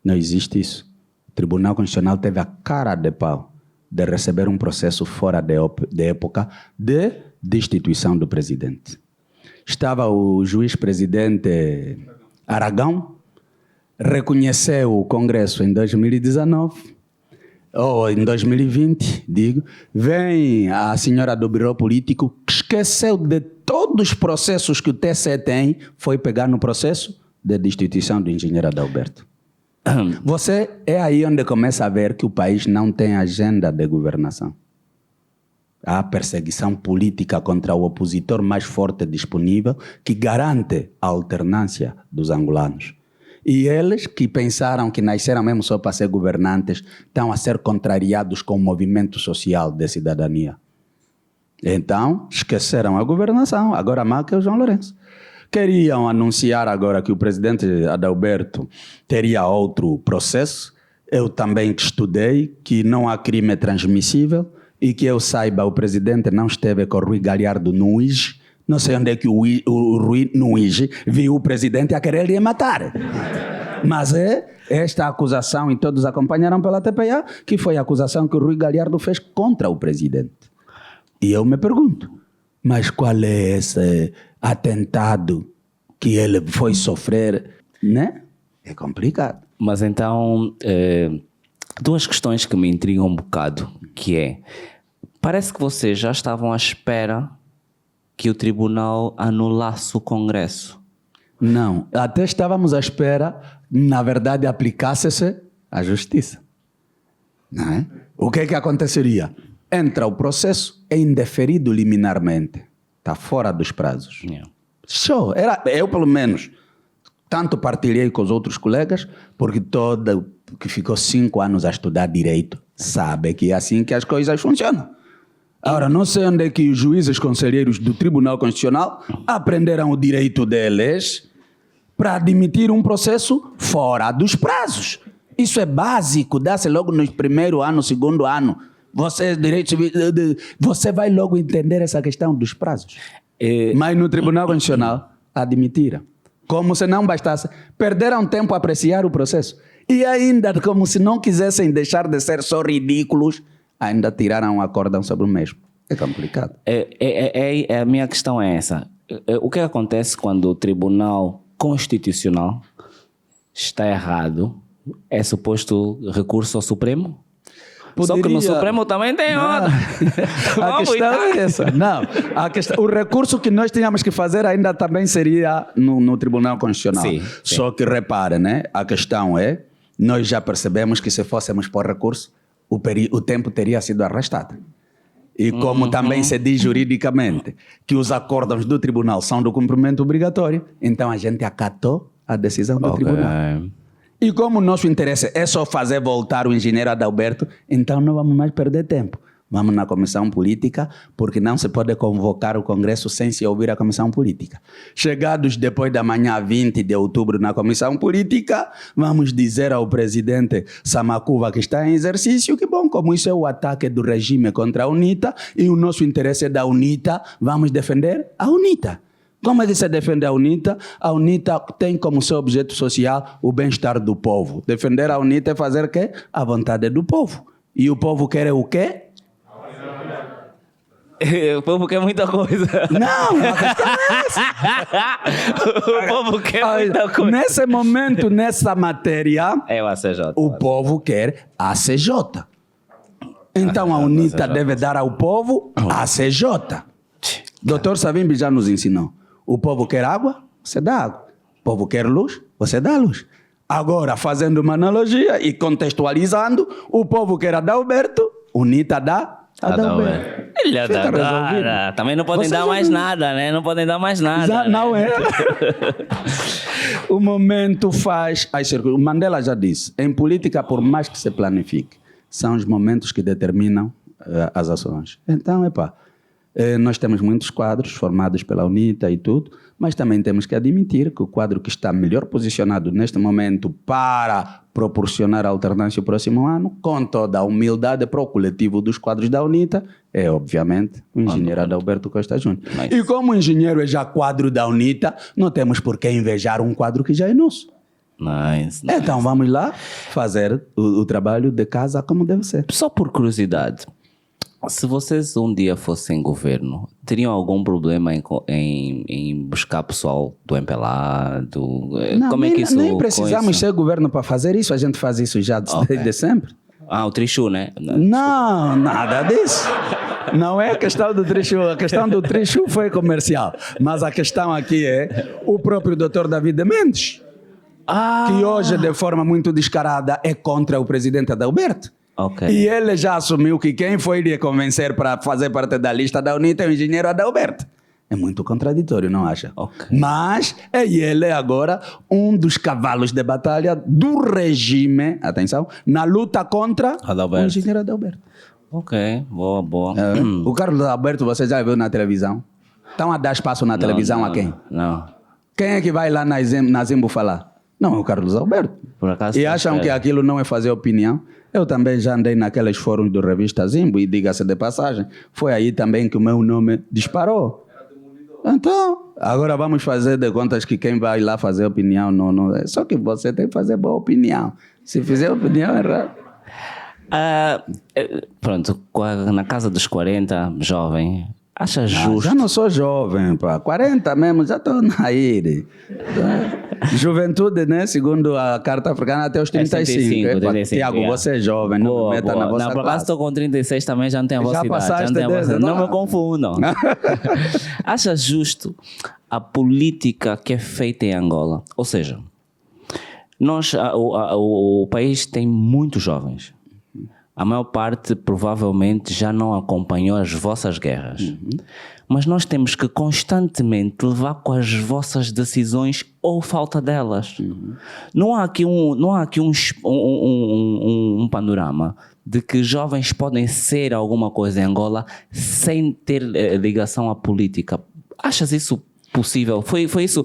Não existe isso. O Tribunal Constitucional teve a cara de pau de receber um processo fora de época de destituição do presidente. Estava o juiz-presidente Aragão, reconheceu o Congresso em 2019, ou em 2020, digo, vem a senhora do Biro Político, esqueceu de todos os processos que o TCE tem, foi pegar no processo de destituição do engenheiro Adalberto. Você é aí onde começa a ver que o país não tem agenda de governação. Há perseguição política contra o opositor mais forte disponível que garante a alternância dos angolanos. E eles que pensaram que nasceram mesmo só para ser governantes estão a ser contrariados com o movimento social de cidadania. Então, esqueceram a governação. Agora a marca é o João Lourenço. Queriam anunciar agora que o presidente Adalberto teria outro processo. Eu também estudei que não há crime transmissível e que eu saiba, o presidente não esteve com o Rui Galhardo no UIG. Não sei onde é que o Rui no UIG viu o presidente a querer lhe matar. Mas esta acusação, e todos acompanharam pela TPA, que foi a acusação que o Rui Galhardo fez contra o presidente. E eu me pergunto, mas qual é esse atentado que ele foi sofrer, né? É complicado. Mas então, duas questões que me intrigam um bocado, que é, parece que vocês já estavam à espera que o tribunal anulasse o Congresso. Não, até estávamos à espera, na verdade, aplicasse-se a justiça. Não é? O que é que aconteceria? Entra o processo, é indeferido liminarmente. Está fora dos prazos. Yeah. Show. Eu, pelo menos, tanto partilhei com os outros colegas, porque todo que ficou 5 anos a estudar direito sabe que é assim que as coisas funcionam. Agora, não sei onde é que os juízes conselheiros do Tribunal Constitucional aprenderam o direito deles para admitir um processo fora dos prazos. Isso é básico, dá-se logo no primeiro ano, segundo ano. Você vai logo entender essa questão dos prazos. Mas no Tribunal Constitucional admitiram. Como se não bastasse. Perderam tempo a apreciar o processo. E ainda, como se não quisessem deixar de ser só ridículos, ainda tiraram um acórdão sobre o mesmo. É complicado. A minha questão é essa. O que acontece quando o Tribunal Constitucional está errado? É suposto recurso ao Supremo? Só que no Supremo também tem outra. A questão é essa. Não, o recurso que nós tínhamos que fazer ainda também seria no Tribunal Constitucional. Sim. Só que repare, né? A questão é, nós já percebemos que se fôssemos por recurso, o tempo teria sido arrastado. E como também se diz juridicamente que os acórdãos do tribunal são do cumprimento obrigatório, então a gente acatou a decisão do tribunal. E como o nosso interesse é só fazer voltar o engenheiro Adalberto, então não vamos mais perder tempo. Vamos na comissão política, porque não se pode convocar o Congresso sem se ouvir a comissão política. Chegados depois da manhã 20 de outubro na comissão política, vamos dizer ao presidente Samakuva, que está em exercício, que bom, como isso é o ataque do regime contra a UNITA, e o nosso interesse é da UNITA, vamos defender a UNITA. Como é que se defende a UNITA? A UNITA tem como seu objeto social o bem-estar do povo. Defender a UNITA é fazer o quê? A vontade do povo. E o povo quer o quê? O povo quer muita coisa. Não, a questão é essa. O povo quer muita coisa. Nesse momento, nessa matéria, é o ACJ. O povo quer ACJ. Então a UNITA deve dar ao povo ACJ. Doutor Savimbi já nos ensinou. O povo quer água, você dá água. O povo quer luz, você dá luz. Agora, fazendo uma analogia e contextualizando, o povo quer Adalberto, UNITA dá Adalberto. Ele é da cara. Também não podem dar mais nada, né? Não podem dar mais nada. Já não é. O momento faz as circunstâncias. O Mandela já disse, em política, por mais que se planifique, são os momentos que determinam as ações. Então, Nós temos muitos quadros formados pela UNITA e tudo, mas também temos que admitir que o quadro que está melhor posicionado neste momento para proporcionar alternância o próximo ano, com toda a humildade para o coletivo dos quadros da UNITA, é obviamente o engenheiro Adalberto Costa Júnior. Nice. E como o engenheiro é já quadro da UNITA, não temos por que invejar um quadro que já é nosso. Nice. Então vamos lá fazer o trabalho de casa como deve ser. Só por curiosidade, se vocês um dia fossem governo, teriam algum problema em buscar pessoal do MPLA? Como é que isso... Nem precisamos ser governo para fazer isso, a gente faz isso já desde sempre. O Trichu, né? Não, nada disso. Não é a questão do Trichu, a questão do Trichu foi comercial, mas a questão aqui é o próprio Dr. David Mendes, que hoje de forma muito descarada é contra o presidente Adalberto. Okay. E ele já assumiu que quem foi lhe convencer para fazer parte da lista da UNITA é o engenheiro Adalberto. É muito contraditório, não acha? Okay. Mas ele é agora um dos cavalos de batalha do regime, atenção, na luta contra o engenheiro Adalberto. Ok, boa. O Carlos Adalberto, você já viu na televisão? Estão a dar espaço na televisão a quem? Não. Quem é que vai lá na Zimbo falar? Não, é o Carlos Alberto. Por acaso, e acham que aquilo não é fazer opinião? Eu também já andei naqueles fóruns do Revista Zimbo e diga-se de passagem, foi aí também que o meu nome disparou. Então, agora vamos fazer de contas que quem vai lá fazer opinião não é. Só que você tem que fazer boa opinião. Se fizer opinião errada. Pronto, na casa dos 40, jovem, acha justo? Já não sou jovem, pá. 40 mesmo, já estou na ire. Juventude, né? Segundo a Carta Africana, até os 35. 35, Tiago, você é jovem, não me meta na vossa por acaso estou com 36 também, já não tenho a vossa idade. Passaste não me confundam. Acha justo a política que é feita em Angola? Ou seja, o país tem muitos jovens. A maior parte provavelmente já não acompanhou as vossas guerras. Mas nós temos que constantemente levar com as vossas decisões ou falta delas. Não há aqui um panorama de que jovens podem ser alguma coisa em Angola sem ter ligação à política. Achas isso possível? Foi isso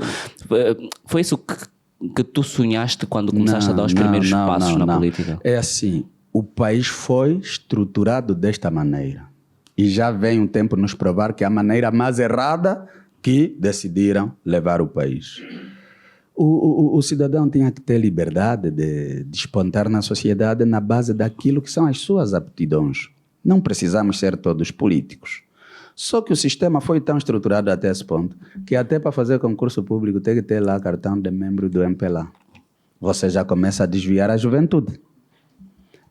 que tu sonhaste quando começaste a dar os primeiros passos na política? É assim. O país foi estruturado desta maneira. E já vem um tempo nos provar que é a maneira mais errada que decidiram levar o país. O cidadão tinha que ter liberdade de despontar na sociedade na base daquilo que são as suas aptidões. Não precisamos ser todos políticos. Só que o sistema foi tão estruturado até esse ponto que até para fazer concurso público tem que ter lá cartão de membro do MPLA. Você já começa a desviar a juventude.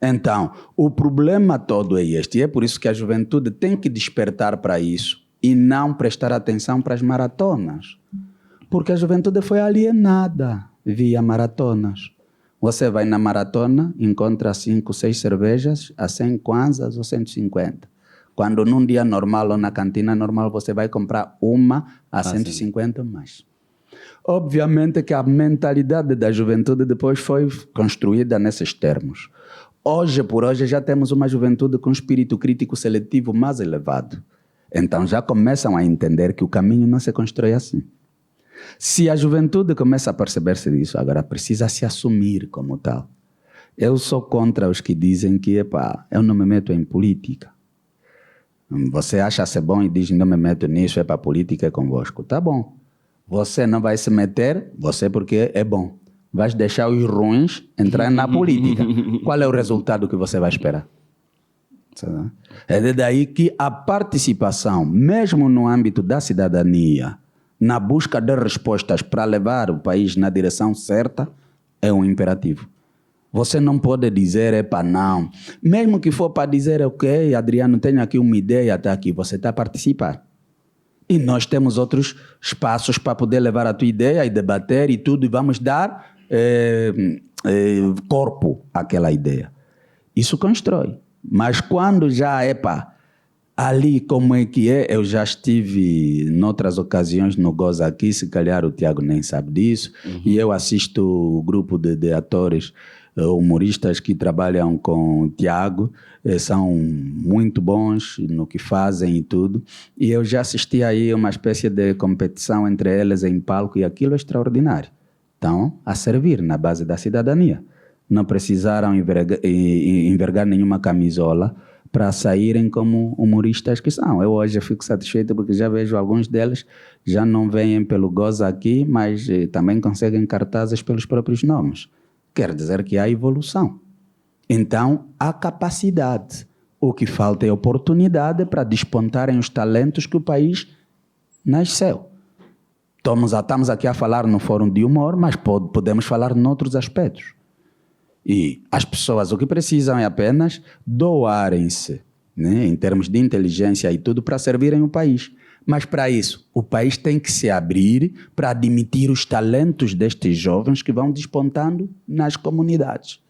Então, o problema todo é este. E é por isso que a juventude tem que despertar para isso e não prestar atenção para as maratonas. Porque a juventude foi alienada via maratonas. Você vai na maratona, encontra 5, 6 cervejas a 100 kwanzas ou 150. Quando num dia normal ou na cantina normal você vai comprar uma a 150 mais. Obviamente que a mentalidade da juventude depois foi construída nesses termos. Hoje por hoje já temos uma juventude com espírito crítico seletivo mais elevado. Então já começam a entender que o caminho não se constrói assim. Se a juventude começa a perceber-se disso, agora precisa se assumir como tal. Eu sou contra os que dizem que eu não me meto em política. Você acha ser bom e diz não me meto nisso, é para política, é convosco. Tá bom. Você não vai se meter, você porque é bom. Vais deixar os ruins entrar na política. Qual é o resultado que você vai esperar? É daí que a participação, mesmo no âmbito da cidadania, na busca de respostas para levar o país na direção certa, é um imperativo. Você não pode dizer, não. Mesmo que for para dizer, ok, Adriano, tenho aqui uma ideia, está aqui, você está a participar. E nós temos outros espaços para poder levar a tua ideia e debater e tudo, e vamos dar corpo àquela ideia. Isso constrói. Mas quando já ali como é que é, eu já estive noutras ocasiões no Goza aqui, se calhar o Tiago nem sabe disso, e eu assisto o grupo de atores humoristas que trabalham com o Tiago, são muito bons no que fazem e tudo. E eu já assisti aí uma espécie de competição entre eles em palco e aquilo é extraordinário. Estão a servir na base da cidadania. Não precisaram envergar nenhuma camisola para saírem como humoristas que são. Eu hoje fico satisfeito porque já vejo alguns deles, já não vêm pelo gozo aqui, mas também conseguem cartazes pelos próprios nomes. Quer dizer que há evolução. Então, há capacidade. O que falta é oportunidade para despontarem os talentos que o país nasceu. Estamos aqui a falar no fórum de humor, mas podemos falar noutros aspectos. E as pessoas o que precisam é apenas doarem-se, né, em termos de inteligência e tudo, para servirem o país. Mas para isso, o país tem que se abrir para admitir os talentos destes jovens que vão despontando nas comunidades.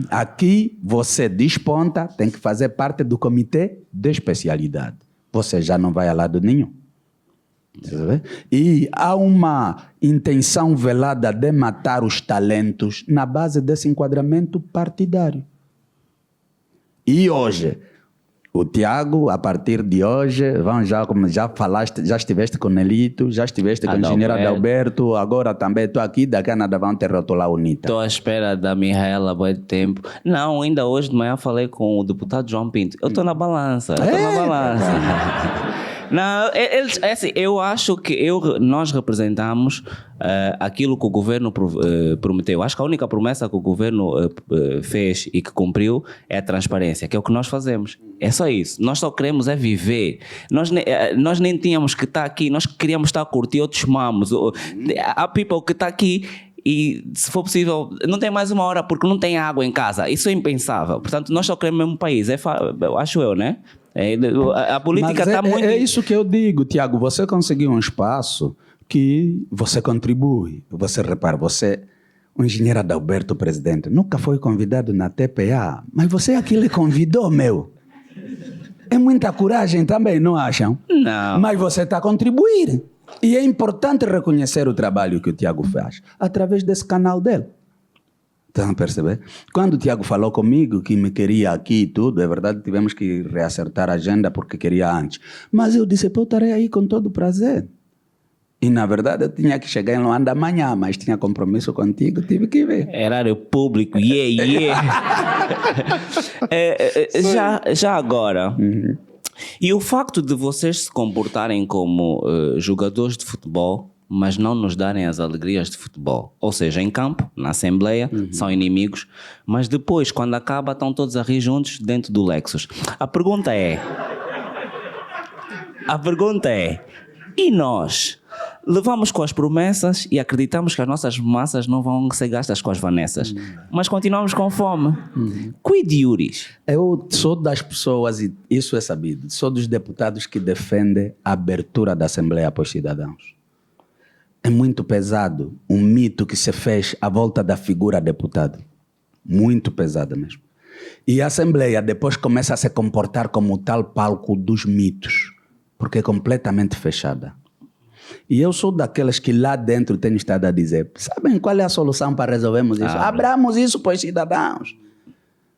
Aqui você desponta, tem que fazer parte do comitê de especialidade. Você já não vai a lado nenhum. E há uma intenção velada de matar os talentos na base desse enquadramento partidário. E hoje, o Tiago, a partir de hoje, como já falaste, já estiveste com Nelito, já estiveste com o engenheiro Adalberto, agora também estou aqui, daqui a nada vão te rotular o Nita. Estou à espera da Mihaela há muito tempo. Não, ainda hoje de manhã falei com o deputado João Pinto. Eu estou na balança, Não, assim, eu acho que nós representamos aquilo que o governo prometeu. Acho que a única promessa que o governo fez e que cumpriu é a transparência, que é o que nós fazemos. É só isso. Nós só queremos é viver. Nós nem tínhamos que estar aqui, nós queríamos estar a curtir outros mamos. Há people que está aqui e, se for possível, não tem mais uma hora porque não tem água em casa. Isso é impensável. Portanto, nós só queremos o mesmo país. Acho eu, né? A política está muito... É isso que eu digo, Tiago. Você conseguiu um espaço que você contribui. Você repara, o engenheiro Adalberto, presidente, nunca foi convidado na TPA, mas você aqui lhe convidou, meu. É muita coragem também, não acham? Não. Mas você está a contribuir. E é importante reconhecer o trabalho que o Tiago faz através desse canal dele. Estão a perceber? Quando o Tiago falou comigo que me queria aqui e tudo, é verdade, tivemos que reacertar a agenda porque queria antes. Mas eu disse, eu estarei aí com todo prazer. E na verdade eu tinha que chegar em Luanda amanhã, mas tinha compromisso contigo, tive que ver. Erário público, já agora... E o facto de vocês se comportarem como jogadores de futebol, mas não nos darem as alegrias de futebol. Ou seja, em campo, na Assembleia, são inimigos, mas depois, quando acaba, estão todos a rir juntos dentro do Lexus. A pergunta é, e nós? Levamos com as promessas e acreditamos que as nossas massas não vão ser gastas com as Vanessas, mas continuamos com fome. Quid iuris? Eu sou das pessoas, e isso é sabido, sou dos deputados que defendem a abertura da Assembleia para os cidadãos. É muito pesado um mito que se fez à volta da figura deputado. Muito pesado mesmo. E a Assembleia depois começa a se comportar como o tal palco dos mitos, porque é completamente fechada. E eu sou daquelas que lá dentro tenho estado a dizer, sabem qual é a solução para resolvermos isso? Abramos isso para os cidadãos.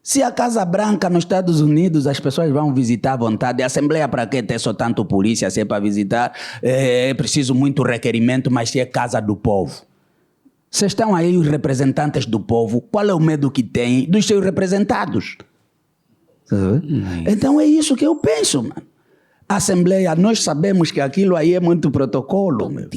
Se a Casa Branca nos Estados Unidos as pessoas vão visitar à vontade, a Assembleia para que ter só tanto polícia, se é para visitar, é preciso muito requerimento, mas se é casa do povo. Vocês estão aí os representantes do povo, qual é o medo que têm dos seus representados? Então é isso que eu penso, mano. A Assembleia, nós sabemos que aquilo aí é muito protocolo. Meu.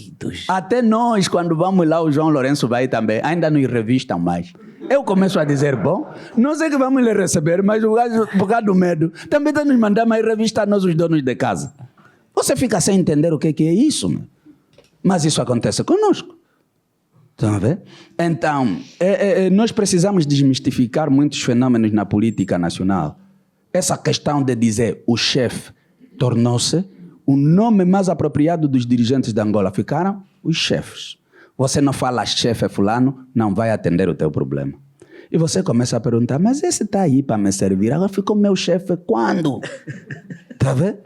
Até nós, quando vamos lá, o João Lourenço vai também, ainda nos revistam mais. Eu começo a dizer, bom, não sei que vamos lhe receber, mas por causa do medo, também está nos mandando mais revistar nós os donos de casa. Você fica sem entender o que é isso, meu. Mas isso acontece conosco. Estão a ver? Então, nós precisamos desmistificar muitos fenômenos na política nacional. Essa questão de dizer o chefe tornou-se o nome mais apropriado dos dirigentes de Angola. Ficaram os chefes. Você não fala chefe é fulano, não vai atender o teu problema. E você começa a perguntar, mas esse está aí para me servir, agora ficou meu chefe quando? Está vendo?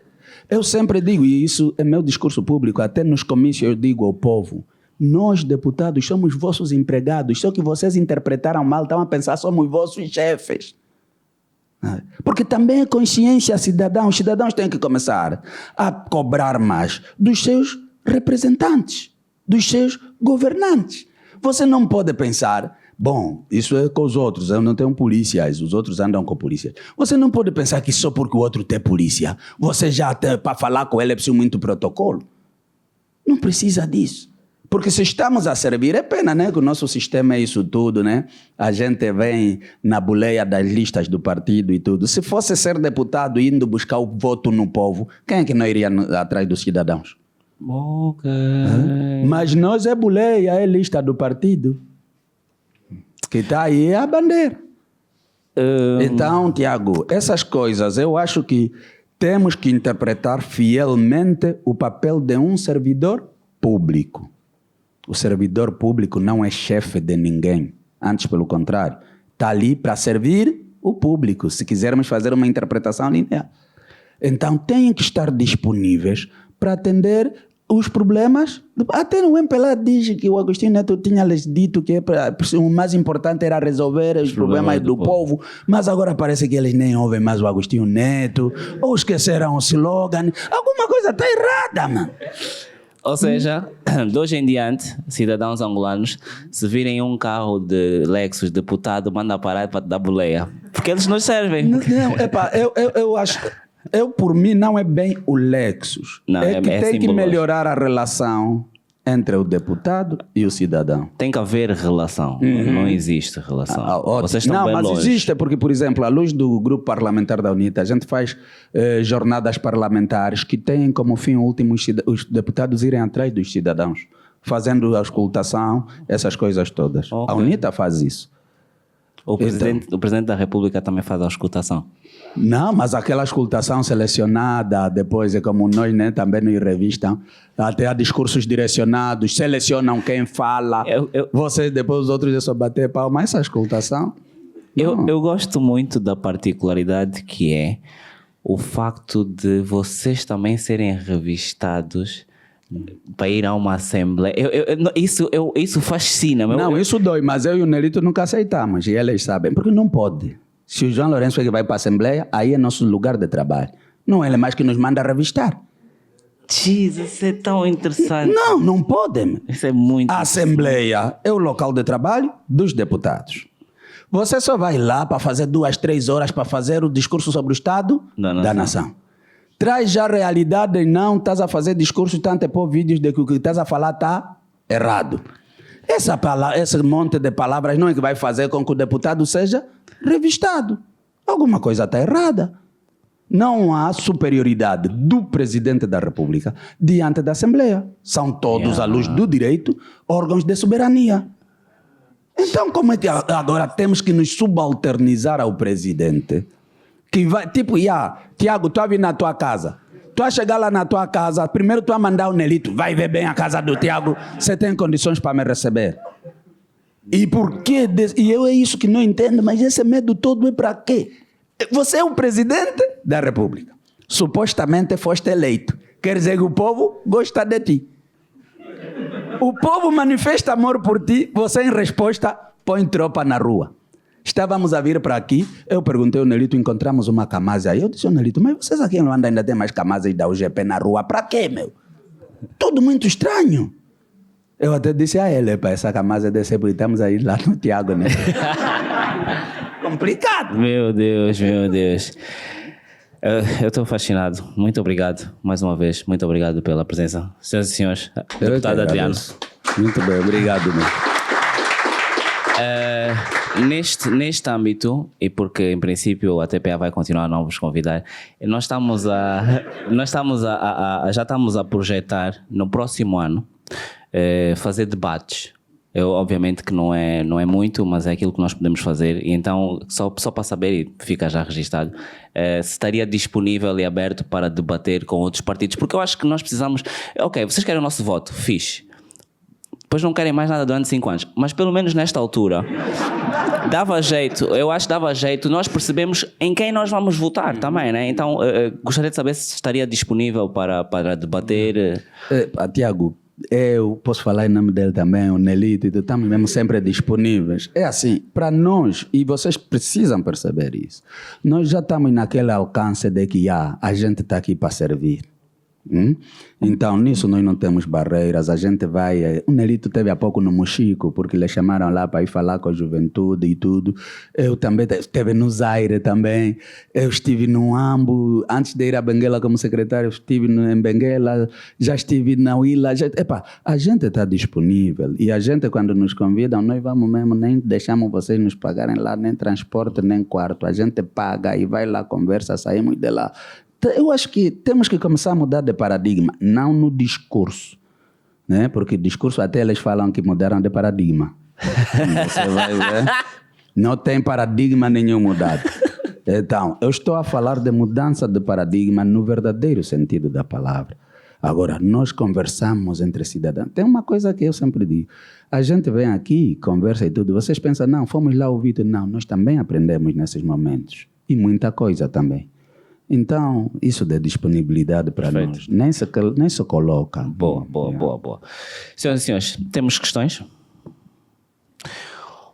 Eu sempre digo, e isso é meu discurso público, até nos comícios eu digo ao povo, Nós, deputados, somos vossos empregados. Só que vocês interpretaram mal, estão a pensar, somos vossos chefes. Porque também é consciência cidadã. Os cidadãos têm que começar a cobrar mais dos seus representantes, dos seus governantes. Você não pode pensar, bom, isso é com os outros, eu não tenho polícias, os outros andam com polícia. Você não pode pensar que só porque o outro tem polícia, você já tem, para falar com ele é preciso muito protocolo. Não precisa disso. Porque se estamos a servir, é pena, né? Que o nosso sistema é isso tudo, né? A gente vem na boleia das listas do partido e tudo. Se fosse ser deputado indo buscar o voto no povo, quem é que não iria atrás dos cidadãos? Ok. Mas nós é boleia, é lista do partido. Que está aí é a bandeira. Então, Tiago, essas coisas eu acho que temos que interpretar fielmente o papel de um servidor público. O servidor público não é chefe de ninguém. Antes, pelo contrário, está ali para servir o público, se quisermos fazer uma interpretação linear. Então, têm que estar disponíveis para atender os problemas. Até no MPLA diz que o Agostinho Neto tinha lhes dito que o mais importante era resolver os problemas do povo, mas agora parece que eles nem ouvem mais o Agostinho Neto, ou esqueceram o slogan. Alguma coisa está errada, mano. Ou seja, de hoje em diante, cidadãos angolanos, se virem um carro de Lexus deputado, manda parar para te dar boleia. Porque eles nos servem. Não, eu acho... por mim, não é bem o Lexus. Não, é que tem que simbolos. melhorar a relação entre o deputado e o cidadão. Tem que haver relação. Não existe relação. Vocês estão não, bem mas longe. existe, porque, por exemplo, à luz do grupo parlamentar da UNITA, a gente faz jornadas parlamentares que têm como fim último os deputados irem atrás dos cidadãos, fazendo a auscultação, essas coisas todas. Okay. A UNITA faz isso. O presidente da República também faz a auscultação. Não, mas aquela auscultação selecionada, depois é como nós, né, também nos revistam, até há discursos direcionados, selecionam quem fala, vocês depois os outros é só bater palma, essa auscultação. Eu gosto muito da particularidade que é o facto de vocês também serem revistados para ir a uma assembleia. Isso fascina. Não, isso dói, mas eu e o Nelito nunca aceitamos, e eles sabem, porque não pode. Se o João Lourenço é que vai para a Assembleia, aí é nosso lugar de trabalho. Não é ele mais que nos manda revistar. Jesus, isso é tão interessante. Não pode. Isso é muito... A Assembleia é o local de trabalho dos deputados. Você só vai lá para fazer 2, 3 horas para fazer o discurso sobre o Estado da nação. Traz já a realidade e não estás a fazer discurso, tanto por vídeos de que o que estás a falar está errado. Esse monte de palavras não é que vai fazer com que o deputado seja revistado. Alguma coisa está errada. Não há superioridade do presidente da República diante da Assembleia. São todos, à luz do direito, órgãos de soberania. Então, como é que agora temos que nos subalternizar ao presidente? Que vai, tipo, Tiago, tu vai vir na tua casa. Tu vai chegar lá na tua casa, primeiro tu vai mandar o Nelito, vai ver bem a casa do Tiago, você tem condições para me receber. E por quê? E eu é isso que não entendo, mas esse medo todo é para quê? Você é o presidente da República. Supostamente foste eleito. Quer dizer que o povo gosta de ti. O povo manifesta amor por ti, você em resposta põe tropa na rua. Estávamos a vir para aqui, eu perguntei ao Nelito, encontramos uma camasa aí. Eu disse ao Nelito, mas vocês aqui em Luanda ainda tem mais camasas da UGP na rua? Para quê, meu? Tudo muito estranho. Eu até disse a ele, essa camasa desse, porque estamos aí lá no Tiago, né? Complicado. Meu Deus. Eu estou fascinado. Muito obrigado, mais uma vez. Muito obrigado pela presença. Senhoras e senhores, deputado Adriano. Muito bem, obrigado, meu. Neste âmbito, e porque em princípio a TPA vai continuar a não vos convidar, já estamos a projetar no próximo ano fazer debates. Obviamente que não é muito, mas é aquilo que nós podemos fazer. E então, só para saber, e fica já registado, se estaria disponível e aberto para debater com outros partidos, porque eu acho que nós precisamos. Ok, vocês querem o nosso voto, fixe. Depois não querem mais nada durante 5 anos, mas pelo menos nesta altura dava jeito, nós percebemos em quem nós vamos votar também, né? Então gostaria de saber se estaria disponível para debater. Tiago, eu posso falar em nome dele também, o Nelito, estamos mesmo sempre disponíveis. É assim, para nós, e vocês precisam perceber isso, nós já estamos naquele alcance de que a gente está aqui para servir. Então, nisso nós não temos barreiras, a gente vai... O Nelito esteve há pouco no Mochico, porque lhe chamaram lá para ir falar com a juventude e tudo. Eu também esteve no Zaire também, eu estive no Ambo, antes de ir a Benguela como secretário, estive em Benguela, já estive na Huila. A gente está disponível, e a gente, quando nos convidam, nós vamos mesmo, nem deixamos vocês nos pagarem lá, nem transporte, nem quarto, a gente paga e vai lá, conversa, saímos de lá. Eu acho que temos que começar a mudar de paradigma, não no discurso, né? Porque discurso até eles falam que mudaram de paradigma. Você vai ver, não tem paradigma nenhum mudado. Então, eu estou a falar de mudança de paradigma no verdadeiro sentido da palavra. Agora, nós conversamos entre cidadãos. Tem uma coisa que eu sempre digo, a gente vem aqui, conversa e tudo, vocês pensam, não, fomos lá ouvir, não, nós também aprendemos nesses momentos, e muita coisa também. Então, isso de disponibilidade para nós, nem se coloca. Boa. Senhoras e senhores, temos questões?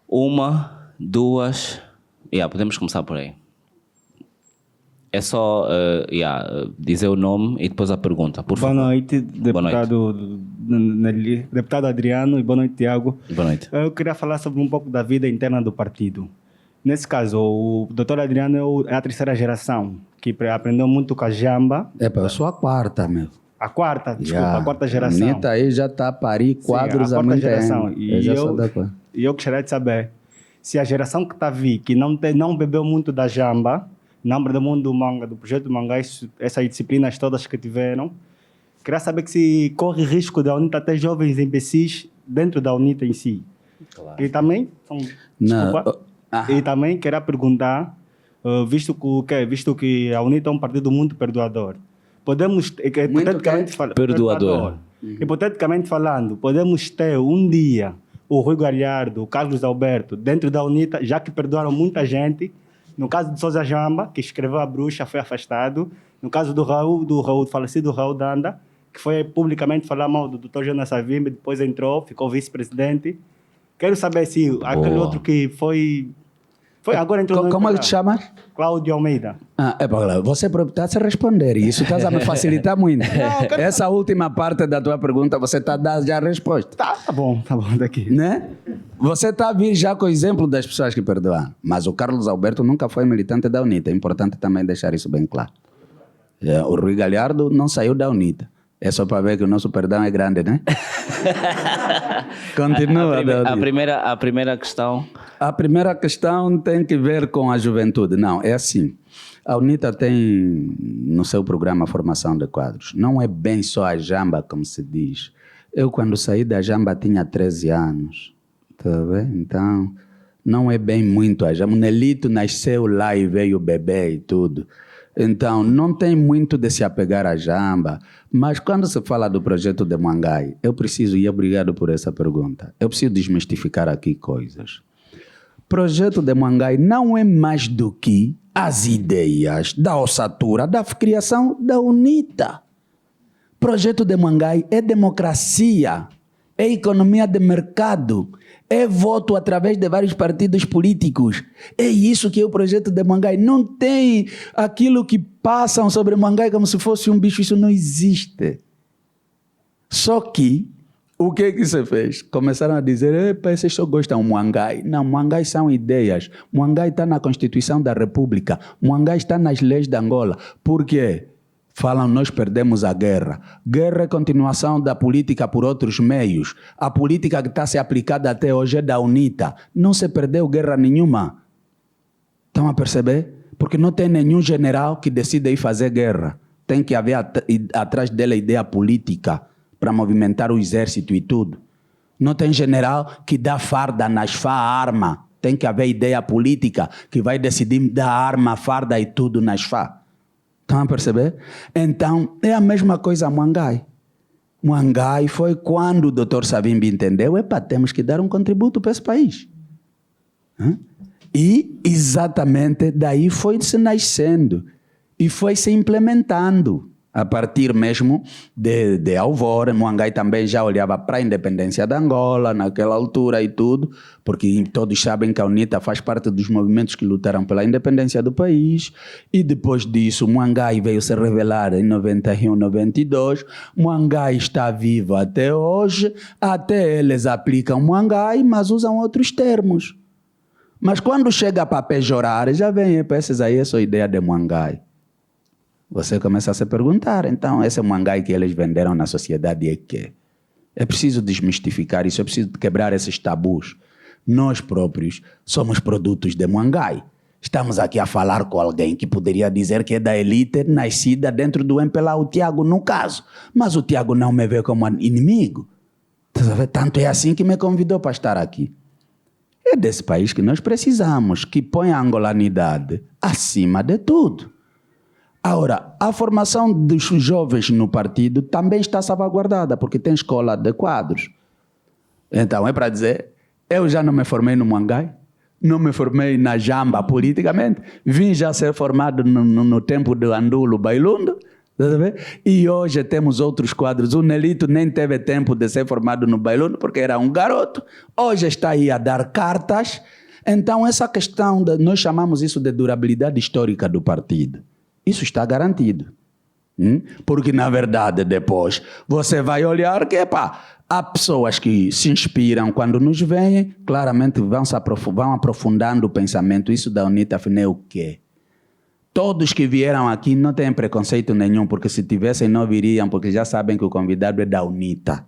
1, 2... podemos começar por aí. É só dizer o nome e depois a pergunta, por favor. Boa noite, deputado Adriano, e boa noite, Tiago. Boa noite. Eu queria falar sobre um pouco da vida interna do partido. Nesse caso, o doutor Adriano é a terceira geração, que aprendeu muito com a Jamba. Eu sou a quarta, meu. A quarta, desculpa, a quarta geração. A Anitta aí já está a parir quadros há muito tempo. E eu gostaria de saber se a geração que está a vir, que não bebeu muito da Jamba, não bebeu muito do manga, do projeto do mangá, essas disciplinas todas que tiveram, queria saber que se corre risco da UNITA ter jovens imbecis dentro da UNITA em si. Claro. E também... E também queria perguntar, visto que a UNITA é um partido muito perdoador, hipoteticamente falando, podemos ter um dia o Rui Galhardo, o Carlos Alberto dentro da UNITA, já que perdoaram muita gente. No caso de Sousa Jamba, que escreveu A Bruxa, foi afastado. No caso do falecido Raul Danda, que foi publicamente falar mal do Dr. Jonas Savimbi, depois entrou, ficou vice-presidente. Quero saber se aquele outro que foi agora entrou. Como é que te chama? Cláudio Almeida. Você está a responder, isso está a me facilitar muito. Essa última parte da tua pergunta, você está a dar já a resposta. Tá bom daqui. Né? Você está a vir já com o exemplo das pessoas que perdoam. Mas o Carlos Alberto nunca foi militante da UNITA. É importante também deixar isso bem claro. O Rui Galhardo não saiu da UNITA. É só para ver que o nosso perdão é grande, né? Continua. A primeira questão... A primeira questão tem que ver com a juventude. Não, é assim. A UNITA tem no seu programa Formação de Quadros. Não é bem só a Jamba, como se diz. Eu, quando saí da Jamba, tinha 13 anos. Tá vendo? Então, não é bem muito a Jamba. O Nelito nasceu lá e veio bebê e tudo. Então, não tem muito de se apegar à Jamba, mas quando se fala do projeto de Mangai, eu preciso, e obrigado por essa pergunta, eu preciso desmistificar aqui coisas. Projeto de Mangai não é mais do que as ideias da ossatura da criação da UNITA. Projeto de Mangai é democracia, é economia de mercado, é voto através de vários partidos políticos. É isso que é o projeto de Mangai. Não tem aquilo que passam sobre Mangai como se fosse um bicho. Isso não existe. Só que, o que se fez? Começaram a dizer, vocês só gostam de Mangai. Não, Mangai são ideias. Mangai está na Constituição da República. Mangai está nas leis de Angola. Por quê? Falam, nós perdemos a guerra. Guerra é continuação da política por outros meios. A política que está se aplicada até hoje é da UNITA. Não se perdeu guerra nenhuma. Estão a perceber? Porque não tem nenhum general que decida ir fazer guerra. Tem que haver atrás dele a ideia política para movimentar o exército e tudo. Não tem general que dá farda nas arma. Tem que haver ideia política que vai decidir dar arma, farda e tudo nas Estão a perceber? Então, é a mesma coisa a Mangai. Mangai foi quando o Dr. Savimbi entendeu, temos que dar um contributo para esse país. E exatamente daí foi se nascendo e foi se implementando. A partir mesmo de Alvor, Muangai também já olhava para a independência da Angola, naquela altura e tudo, porque todos sabem que a UNITA faz parte dos movimentos que lutaram pela independência do país. E depois disso, Muangai veio se revelar em 91, 92. Muangai está vivo até hoje. Até eles aplicam Muangai, mas usam outros termos. Mas quando chega para pejorar, já vem para esses aí, essa ideia de Muangai. Você começa a se perguntar, então, esse Muangai que eles venderam na sociedade é quê? É preciso desmistificar isso, é preciso quebrar esses tabus. Nós próprios somos produtos de Muangai. Estamos aqui a falar com alguém que poderia dizer que é da elite nascida dentro do MPLA, o Tiago no caso. Mas o Tiago não me vê como inimigo. Tanto é assim que me convidou para estar aqui. É desse país que nós precisamos, que põe a angolanidade acima de tudo. Agora, a formação dos jovens no partido também está salvaguardada, porque tem escola de quadros. Então, é para dizer, eu já não me formei no Muangai, não me formei na Jamba politicamente, vim já ser formado no tempo do Andulo Bailundo, e hoje temos outros quadros. O Nelito nem teve tempo de ser formado no Bailundo, porque era um garoto, hoje está aí a dar cartas. Então, essa questão, nós chamamos isso de durabilidade histórica do partido. Isso está garantido. Porque, na verdade, depois você vai olhar que, há pessoas que se inspiram quando nos veem, claramente vão aprofundando o pensamento. Isso da UNITA é o quê? Todos que vieram aqui não têm preconceito nenhum, porque se tivessem não viriam, porque já sabem que o convidado é da UNITA.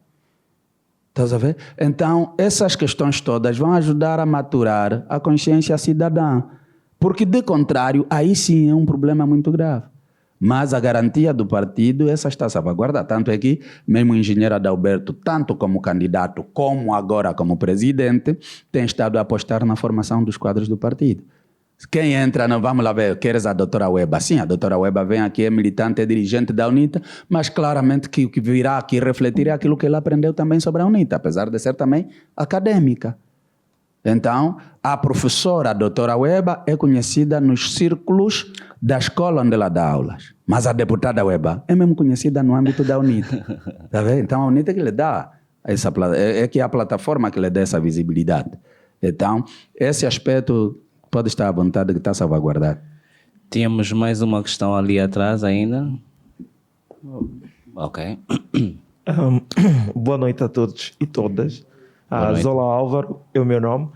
Estás a ver? Então, essas questões todas vão ajudar a maturar a consciência cidadã. Porque, de contrário, aí sim é um problema muito grave. Mas a garantia do partido, essa está salvaguardada. Tanto é que, mesmo o engenheiro Adalberto, tanto como candidato, como agora como presidente, tem estado a apostar na formação dos quadros do partido. Quem entra, não, vamos lá ver, queres a doutora Weba? Sim, a doutora Weba vem aqui, é militante, é dirigente da UNITA, mas claramente que o que virá aqui refletir é aquilo que ela aprendeu também sobre a UNITA, apesar de ser também acadêmica. Então, a professora, a doutora Weba, é conhecida nos círculos da escola onde ela dá aulas. Mas a deputada Weba é mesmo conhecida no âmbito da UNITA. Tá vendo? Então, a UNITA que lhe dá essa que é a plataforma que lhe dá essa visibilidade. Então, esse aspecto pode estar à vontade que está salvaguardado. Tínhamos mais uma questão ali atrás ainda. Ok. Boa noite a todos e todas. Zola Álvaro é o meu nome.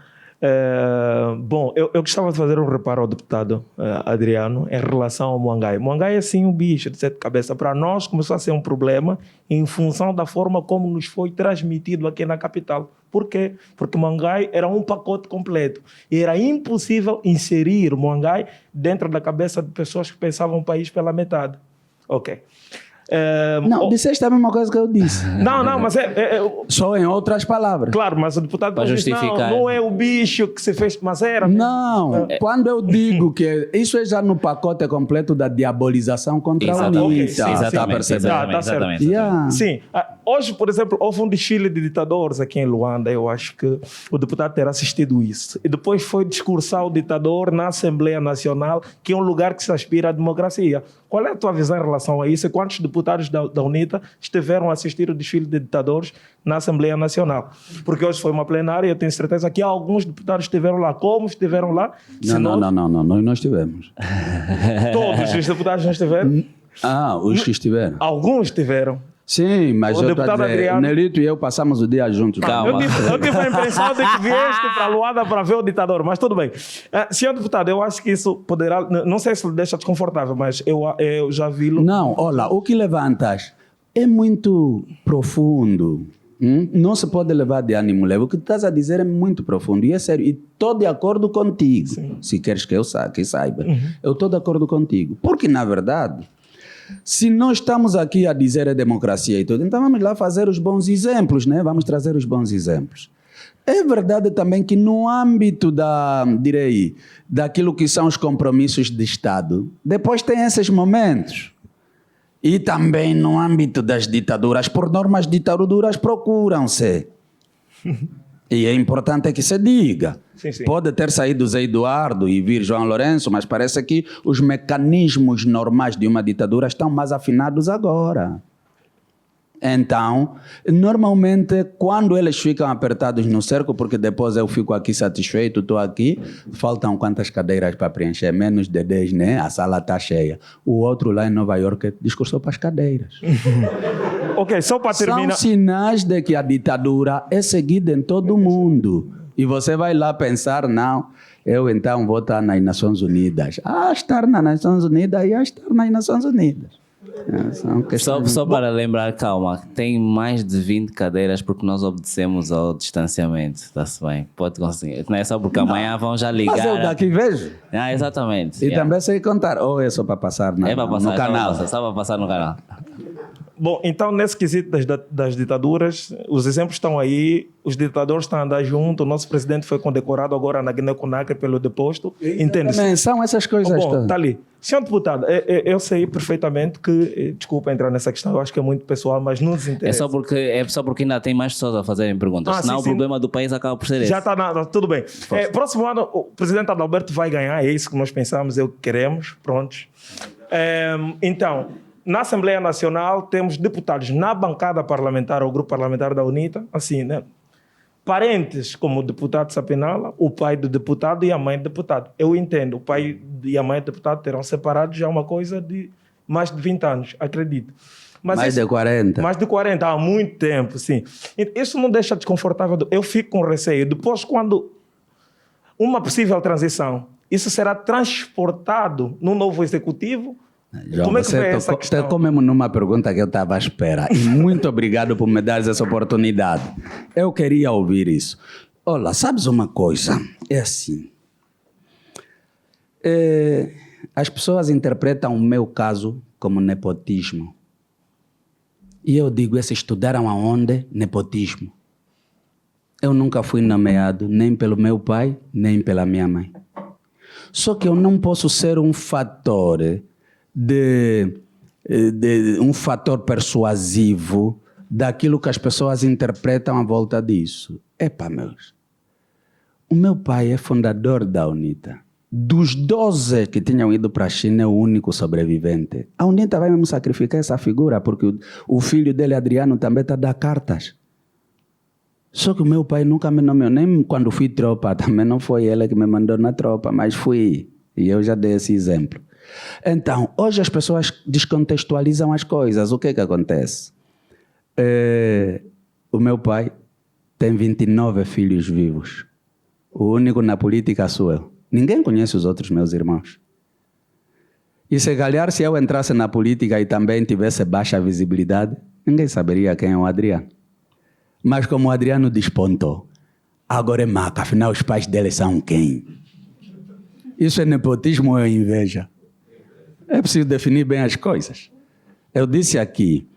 Bom, eu gostava de fazer um reparo ao deputado Adriano em relação ao Muangai. Muangai é sim um bicho de sete cabeças. Para nós começou a ser um problema em função da forma como nos foi transmitido aqui na capital. Por quê? Porque Muangai era um pacote completo. E era impossível inserir o Muangai dentro da cabeça de pessoas que pensavam o país pela metade. Ok. Não, disseste a mesma coisa que eu disse. Não, mas só em outras palavras. Claro, mas o deputado para disse, justificar. Não é o bicho que se fez, mas era. Não, quando eu digo que isso é já no pacote completo da diabolização contra a UNITA. Okay, sim, Exatamente. Yeah. Sim, hoje, por exemplo, houve um desfile de ditadores aqui em Luanda. Eu acho que o deputado terá assistido isso. E depois foi discursar o ditador na Assembleia Nacional, que é um lugar que se aspira à democracia. Qual é a tua visão em relação a isso? E quantos deputados da UNITA estiveram a assistir o desfile de ditadores na Assembleia Nacional? Porque hoje foi uma plenária e eu tenho certeza que alguns deputados estiveram lá. Como estiveram lá? Não, nós não estivemos. Todos os deputados não estiveram? Os que estiveram. Alguns estiveram. Sim, mas o eu estou a dizer, Adriano... Nelito e eu passamos o dia juntos. Calma. Eu tive a impressão de que vieste para Luanda para ver o ditador, mas tudo bem. Senhor deputado, eu acho que isso poderá... Não sei se lhe deixa desconfortável, mas eu já vi-lo... Não, olha, o que levantas é muito profundo. Não se pode levar de ânimo leve. O que estás a dizer é muito profundo e é sério. E estou de acordo contigo. Sim. Se queres que eu saiba. Eu estou de acordo contigo. Porque, na verdade... Se nós estamos aqui a dizer a democracia e tudo, então vamos lá fazer os bons exemplos, né? Vamos trazer os bons exemplos. É verdade também que no âmbito daquilo que são os compromissos de Estado, depois tem esses momentos. E também no âmbito das ditaduras, por normas ditaduras procuram-se. E é importante que se diga. Sim. Pode ter saído Zé Eduardo e vir João Lourenço, mas parece que os mecanismos normais de uma ditadura estão mais afinados agora. Então, normalmente, quando eles ficam apertados no cerco, porque depois eu fico aqui satisfeito, estou aqui, faltam quantas cadeiras para preencher? Menos de 10, né? A sala está cheia. O outro lá em Nova York discursou para as cadeiras. Ok, só para terminar. São sinais de que a ditadura é seguida em todo o mundo. E você vai lá pensar, não, eu então vou estar nas Nações Unidas. Estar nas Nações Unidas e estar nas Nações Unidas. Só para lembrar, calma, tem mais de 20 cadeiras porque nós obedecemos ao distanciamento. Está-se bem, pode conseguir. Não é só porque amanhã vão já ligar. Mas eu daqui vejo. Exatamente. E também sei contar. Ou é só para passar É para passar no canal. Só para passar no canal. Bom, então nesse quesito das ditaduras, os exemplos estão aí, os ditadores estão a andar junto, o nosso presidente foi condecorado agora na Guiné-Conakry pelo deposto. Entende-se? São essas coisas. Bom, está ali. Senhor deputado, eu sei perfeitamente que, desculpa entrar nessa questão, eu acho que é muito pessoal, mas não nos interessa. É só porque ainda tem mais pessoas a fazerem perguntas. Senão o problema do país acaba por ser esse. Já está nada, tudo bem. Próximo ano o presidente Adalberto vai ganhar, é isso que nós pensamos, é o que queremos, prontos. Então, na Assembleia Nacional temos deputados na bancada parlamentar, ou grupo parlamentar da UNITA, assim, né? Parentes como o deputado Sapinala, o pai do deputado e a mãe do deputado. Eu entendo, o pai e a mãe do deputado terão separados já uma coisa de mais de 20 anos, acredito. Mas mais de 40. Mais de 40, há muito tempo, sim. Isso não deixa desconfortável. Eu fico com receio. Depois, quando uma possível transição, isso será transportado no novo executivo. João, como é que você vê essa questão? Tocou mesmo numa pergunta que eu estava à espera. E muito obrigado por me dar essa oportunidade. Eu queria ouvir isso. Olha, sabes uma coisa? É assim. As pessoas interpretam o meu caso como nepotismo. E eu digo, esses estudaram aonde? Nepotismo. Eu nunca fui nomeado nem pelo meu pai, nem pela minha mãe. Só que eu não posso ser um fator um fator persuasivo daquilo que as pessoas interpretam à volta disso. Meus. O meu pai é fundador da UNITA. Dos 12 que tinham ido para a China, é o único sobrevivente. A UNITA vai mesmo sacrificar essa figura, porque o filho dele, Adriano, também está a dar cartas. Só que o meu pai nunca me nomeou, nem quando fui tropa, também não foi ele que me mandou na tropa, mas fui. E eu já dei esse exemplo. Então, hoje as pessoas descontextualizam as coisas. O que acontece? O meu pai tem 29 filhos vivos. O único na política sou eu. Ninguém conhece os outros meus irmãos. E se calhar, se eu entrasse na política e também tivesse baixa visibilidade, ninguém saberia quem é o Adriano. Mas como o Adriano despontou, agora é maca, afinal os pais dele são quem? Isso é nepotismo ou é inveja? É preciso definir bem as coisas. Eu disse aqui,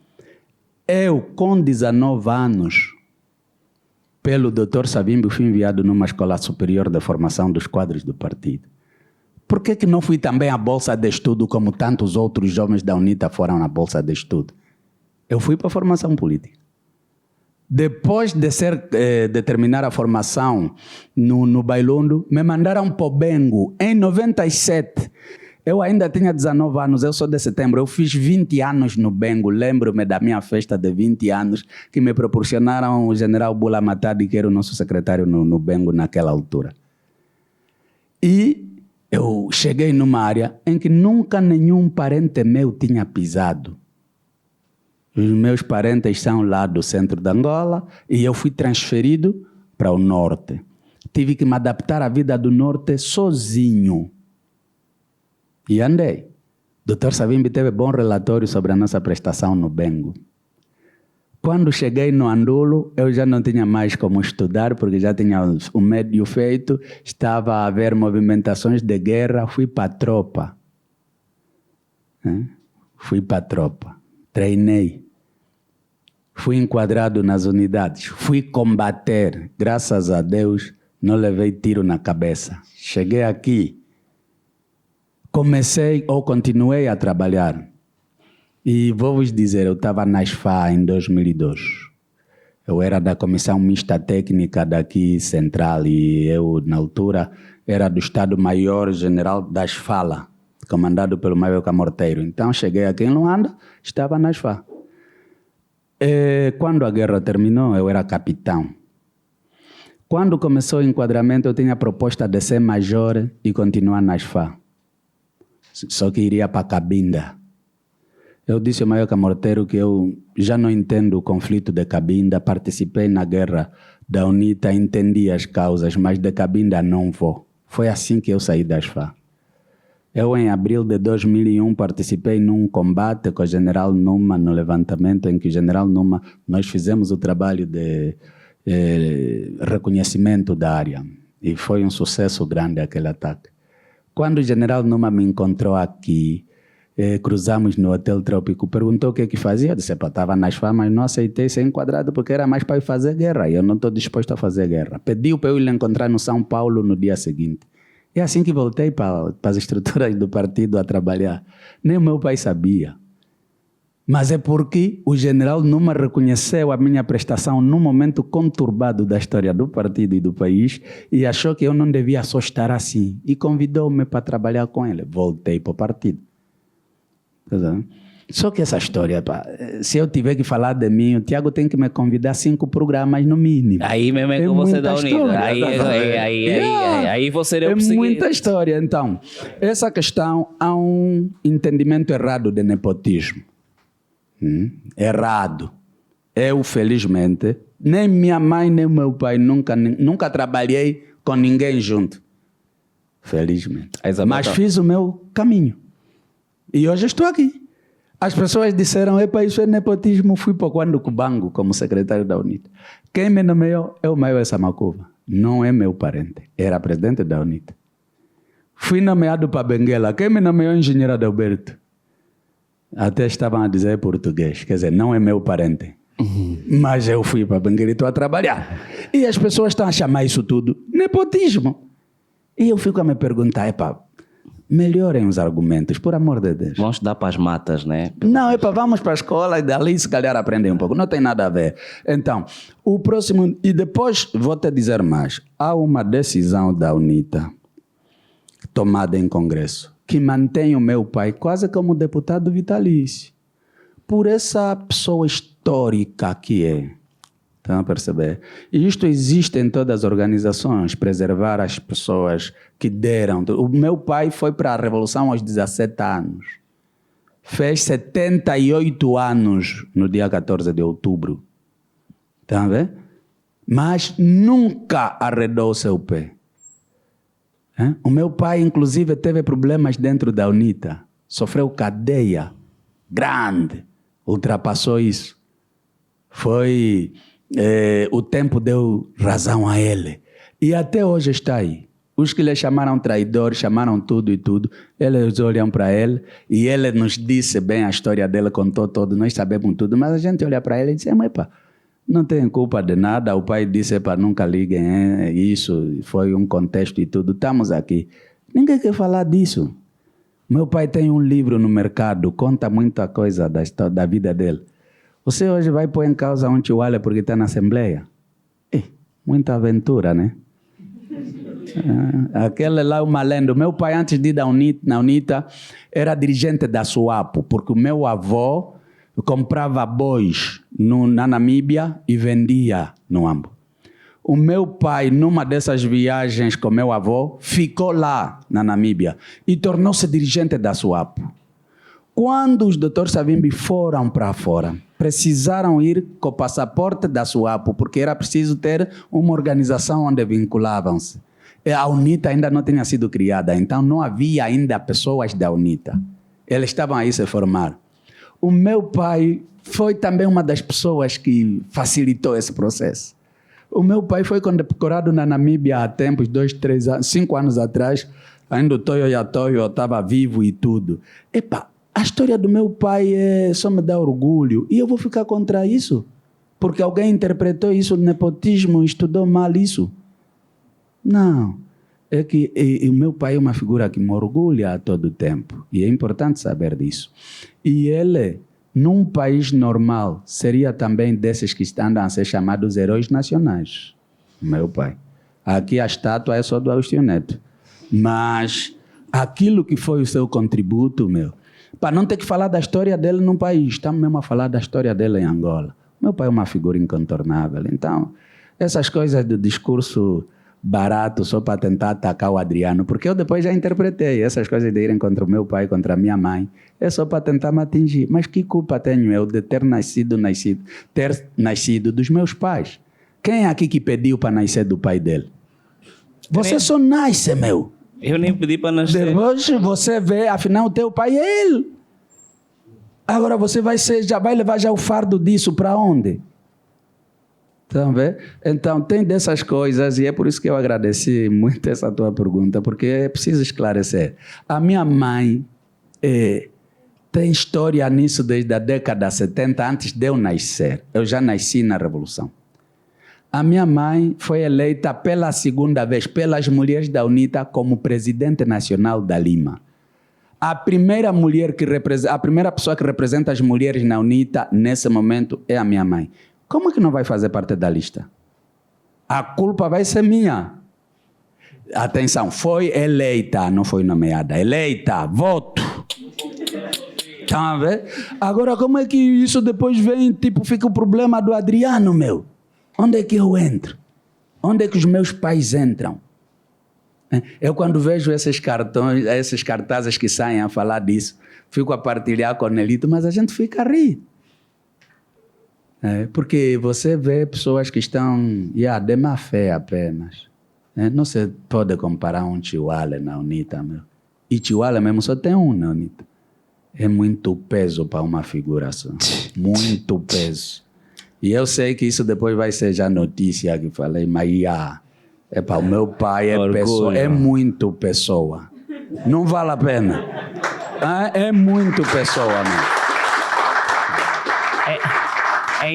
eu com 19 anos, pelo Dr. Savimbi, fui enviado numa escola superior de formação dos quadros do partido. Por que não fui também à bolsa de estudo como tantos outros jovens da UNITA foram na bolsa de estudo? Eu fui para a formação política. Depois de terminar a formação no Bailondo, me mandaram para o Bengo em 97. Eu ainda tinha 19 anos, eu sou de setembro, eu fiz 20 anos no Bengo. Lembro-me da minha festa de 20 anos que me proporcionaram o general Bula Matadi, que era o nosso secretário no Bengo naquela altura. E eu cheguei numa área em que nunca nenhum parente meu tinha pisado. Os meus parentes são lá do centro de Angola e eu fui transferido para o norte. Tive que me adaptar à vida do norte sozinho. E andei. Dr. Savimbi teve bom relatório sobre a nossa prestação no Bengo. Quando cheguei no Andulo, eu já não tinha mais como estudar, porque já tinha o médio feito, estava a haver movimentações de guerra, fui para a tropa. Fui para a tropa. Treinei. Fui enquadrado nas unidades. Fui combater. Graças a Deus, não levei tiro na cabeça. Cheguei aqui. Continuei a trabalhar. E vou-vos dizer, eu estava na SFA em 2002. Eu era da comissão mista técnica daqui central e eu, na altura, era do Estado-Maior General das FALA, comandado pelo Mário Camorteiro. Então, cheguei aqui em Luanda, estava nas FA. Quando a guerra terminou, eu era capitão. Quando começou o enquadramento, eu tinha a proposta de ser major e continuar nas FA. Só que iria para Cabinda. Eu disse ao Mário Camorteiro que eu já não entendo o conflito de Cabinda, participei na guerra da UNITA, entendi as causas, mas de Cabinda não vou. Foi assim que eu saí das FA. Eu, em abril de 2001, participei num combate com o General Numa, no levantamento em que o General Numa, nós fizemos o trabalho de reconhecimento da área. E foi um sucesso grande aquele ataque. Quando o General Numa me encontrou aqui, cruzamos no Hotel Trópico, perguntou o que fazia. Eu disse, estava nas FA, mas não aceitei ser enquadrado porque era mais para ir fazer guerra. E eu não estou disposto a fazer guerra. Pediu para eu ir encontrar no São Paulo no dia seguinte. É assim que voltei para as estruturas do partido a trabalhar. Nem o meu pai sabia. Mas é porque o general Numa reconheceu a minha prestação num momento conturbado da história do partido e do país e achou que eu não devia só estar assim. E convidou-me para trabalhar com ele. Voltei para o partido. Só que essa história, se eu tiver que falar de mim, o Tiago tem que me convidar 5 programas no mínimo. Aí mesmo é que você dá unido. Aí você deu muita história. Então, essa questão, há um entendimento errado de nepotismo. Errado. Eu, felizmente, nem minha mãe, nem meu pai, nunca trabalhei com ninguém junto. Felizmente. Mas fiz o meu caminho. E hoje estou aqui. As pessoas disseram, epa, isso é nepotismo. Fui para quando Cubango, como secretário da UNITA. Quem me nomeou é o Maio Samacuva. Não é meu parente. Era presidente da UNITA. Fui nomeado para Benguela. Quem me nomeou é o engenheiro Adalberto. Até estavam a dizer português. Quer dizer, não é meu parente. Mas eu fui para Benguela e estou a trabalhar. E as pessoas estão a chamar isso tudo nepotismo. E eu fico a me perguntar, epa, melhorem os argumentos, por amor de Deus. Vamos dar para as matas, né? Não, vamos para a escola e dali se calhar aprendem um pouco. Não tem nada a ver. Então, o próximo... E depois vou te dizer mais. Há uma decisão da UNITA tomada em Congresso que mantém o meu pai quase como deputado vitalício. Por essa pessoa histórica que é. Estão a perceber? E isto existe em todas as organizações, preservar as pessoas que deram. O meu pai foi para a Revolução aos 17 anos. Fez 78 anos no dia 14 de outubro. Estão a ver? Mas nunca arredou o seu pé. O meu pai, inclusive, teve problemas dentro da UNITA. Sofreu cadeia grande. Ultrapassou isso. Foi... o tempo deu razão a ele. E até hoje está aí. Os que lhe chamaram traidor, chamaram tudo e tudo, eles olham para ele e ele nos disse bem a história dele, contou todo, nós sabemos tudo, mas a gente olha para ele e diz, epa, não tem culpa de nada, o pai disse, epa, nunca liguem, isso foi um contexto e tudo, estamos aqui. Ninguém quer falar disso. Meu pai tem um livro no mercado, conta muita coisa da vida dele. Você hoje vai pôr em causa um Chihuahua porque está na Assembleia? Muita aventura, né? Aquele lá é uma lenda. Meu pai, antes de ir na UNITA, era dirigente da SUAPO, porque o meu avô comprava bois na Namíbia e vendia no Ambo. O meu pai, numa dessas viagens com meu avô, ficou lá na Namíbia e tornou-se dirigente da SUAPO. Quando os doutores Savimbi foram para fora, precisaram ir com o passaporte da SUAPO, porque era preciso ter uma organização onde vinculavam-se. A UNITA ainda não tinha sido criada, então não havia ainda pessoas da UNITA. Eles estavam aí se formar. O meu pai foi também uma das pessoas que facilitou esse processo. O meu pai foi condecorado na Namíbia há tempos, 5 anos atrás, ainda o Toyo Yatoyo estava vivo e tudo. A história do meu pai só me dá orgulho. E eu vou ficar contra isso? Porque alguém interpretou isso, nepotismo, estudou mal isso? Não. É que o meu pai é uma figura que me orgulha a todo tempo. E é importante saber disso. E ele num país normal, seria também desses que andam a ser chamados heróis nacionais. Meu pai. Aqui a estátua é só do Agostinho Neto. Mas aquilo que foi o seu contributo, para não ter que falar da história dele num país, estamos mesmo a falar da história dele em Angola. Meu pai é uma figura incontornável. Então, essas coisas do discurso barato só para tentar atacar o Adriano, porque eu depois já interpretei essas coisas de irem contra o meu pai, contra a minha mãe, é só para tentar me atingir. Mas que culpa tenho eu de ter nascido dos meus pais? Quem é aqui que pediu para nascer do pai dele? Você só nasce, Eu nem pedi para nascer. Depois você vê, afinal, o teu pai é ele. Agora você já vai levar já o fardo disso para onde? Então, tem dessas coisas, e é por isso que eu agradeci muito essa tua pergunta, porque é preciso esclarecer. A minha mãe tem história nisso desde a década de 70, antes de eu nascer. Eu já nasci na Revolução. A minha mãe foi eleita pela segunda vez pelas mulheres da UNITA como presidente nacional da Lima. A primeira pessoa que representa as mulheres na UNITA nesse momento é a minha mãe. Como é que não vai fazer parte da lista? A culpa vai ser minha. Atenção, foi eleita, não foi nomeada. Eleita, voto. Estão a ver? Agora, como é que isso depois vem, fica o problema do Adriano, Onde é que eu entro? Onde é que os meus pais entram? Eu, quando vejo esses cartazes que saem a falar disso, fico a partilhar com o Nelito, mas a gente fica a rir. Porque você vê pessoas que estão de má fé apenas. Não se pode comparar um Chihuahua na UNITA. E Chihuahua mesmo só tem um na UNITA. É muito peso para uma figuração. Muito peso. E eu sei que isso depois vai ser já notícia que falei, mas o meu pai é pessoa, é muito pessoa. Não vale a pena. É muito pessoa, É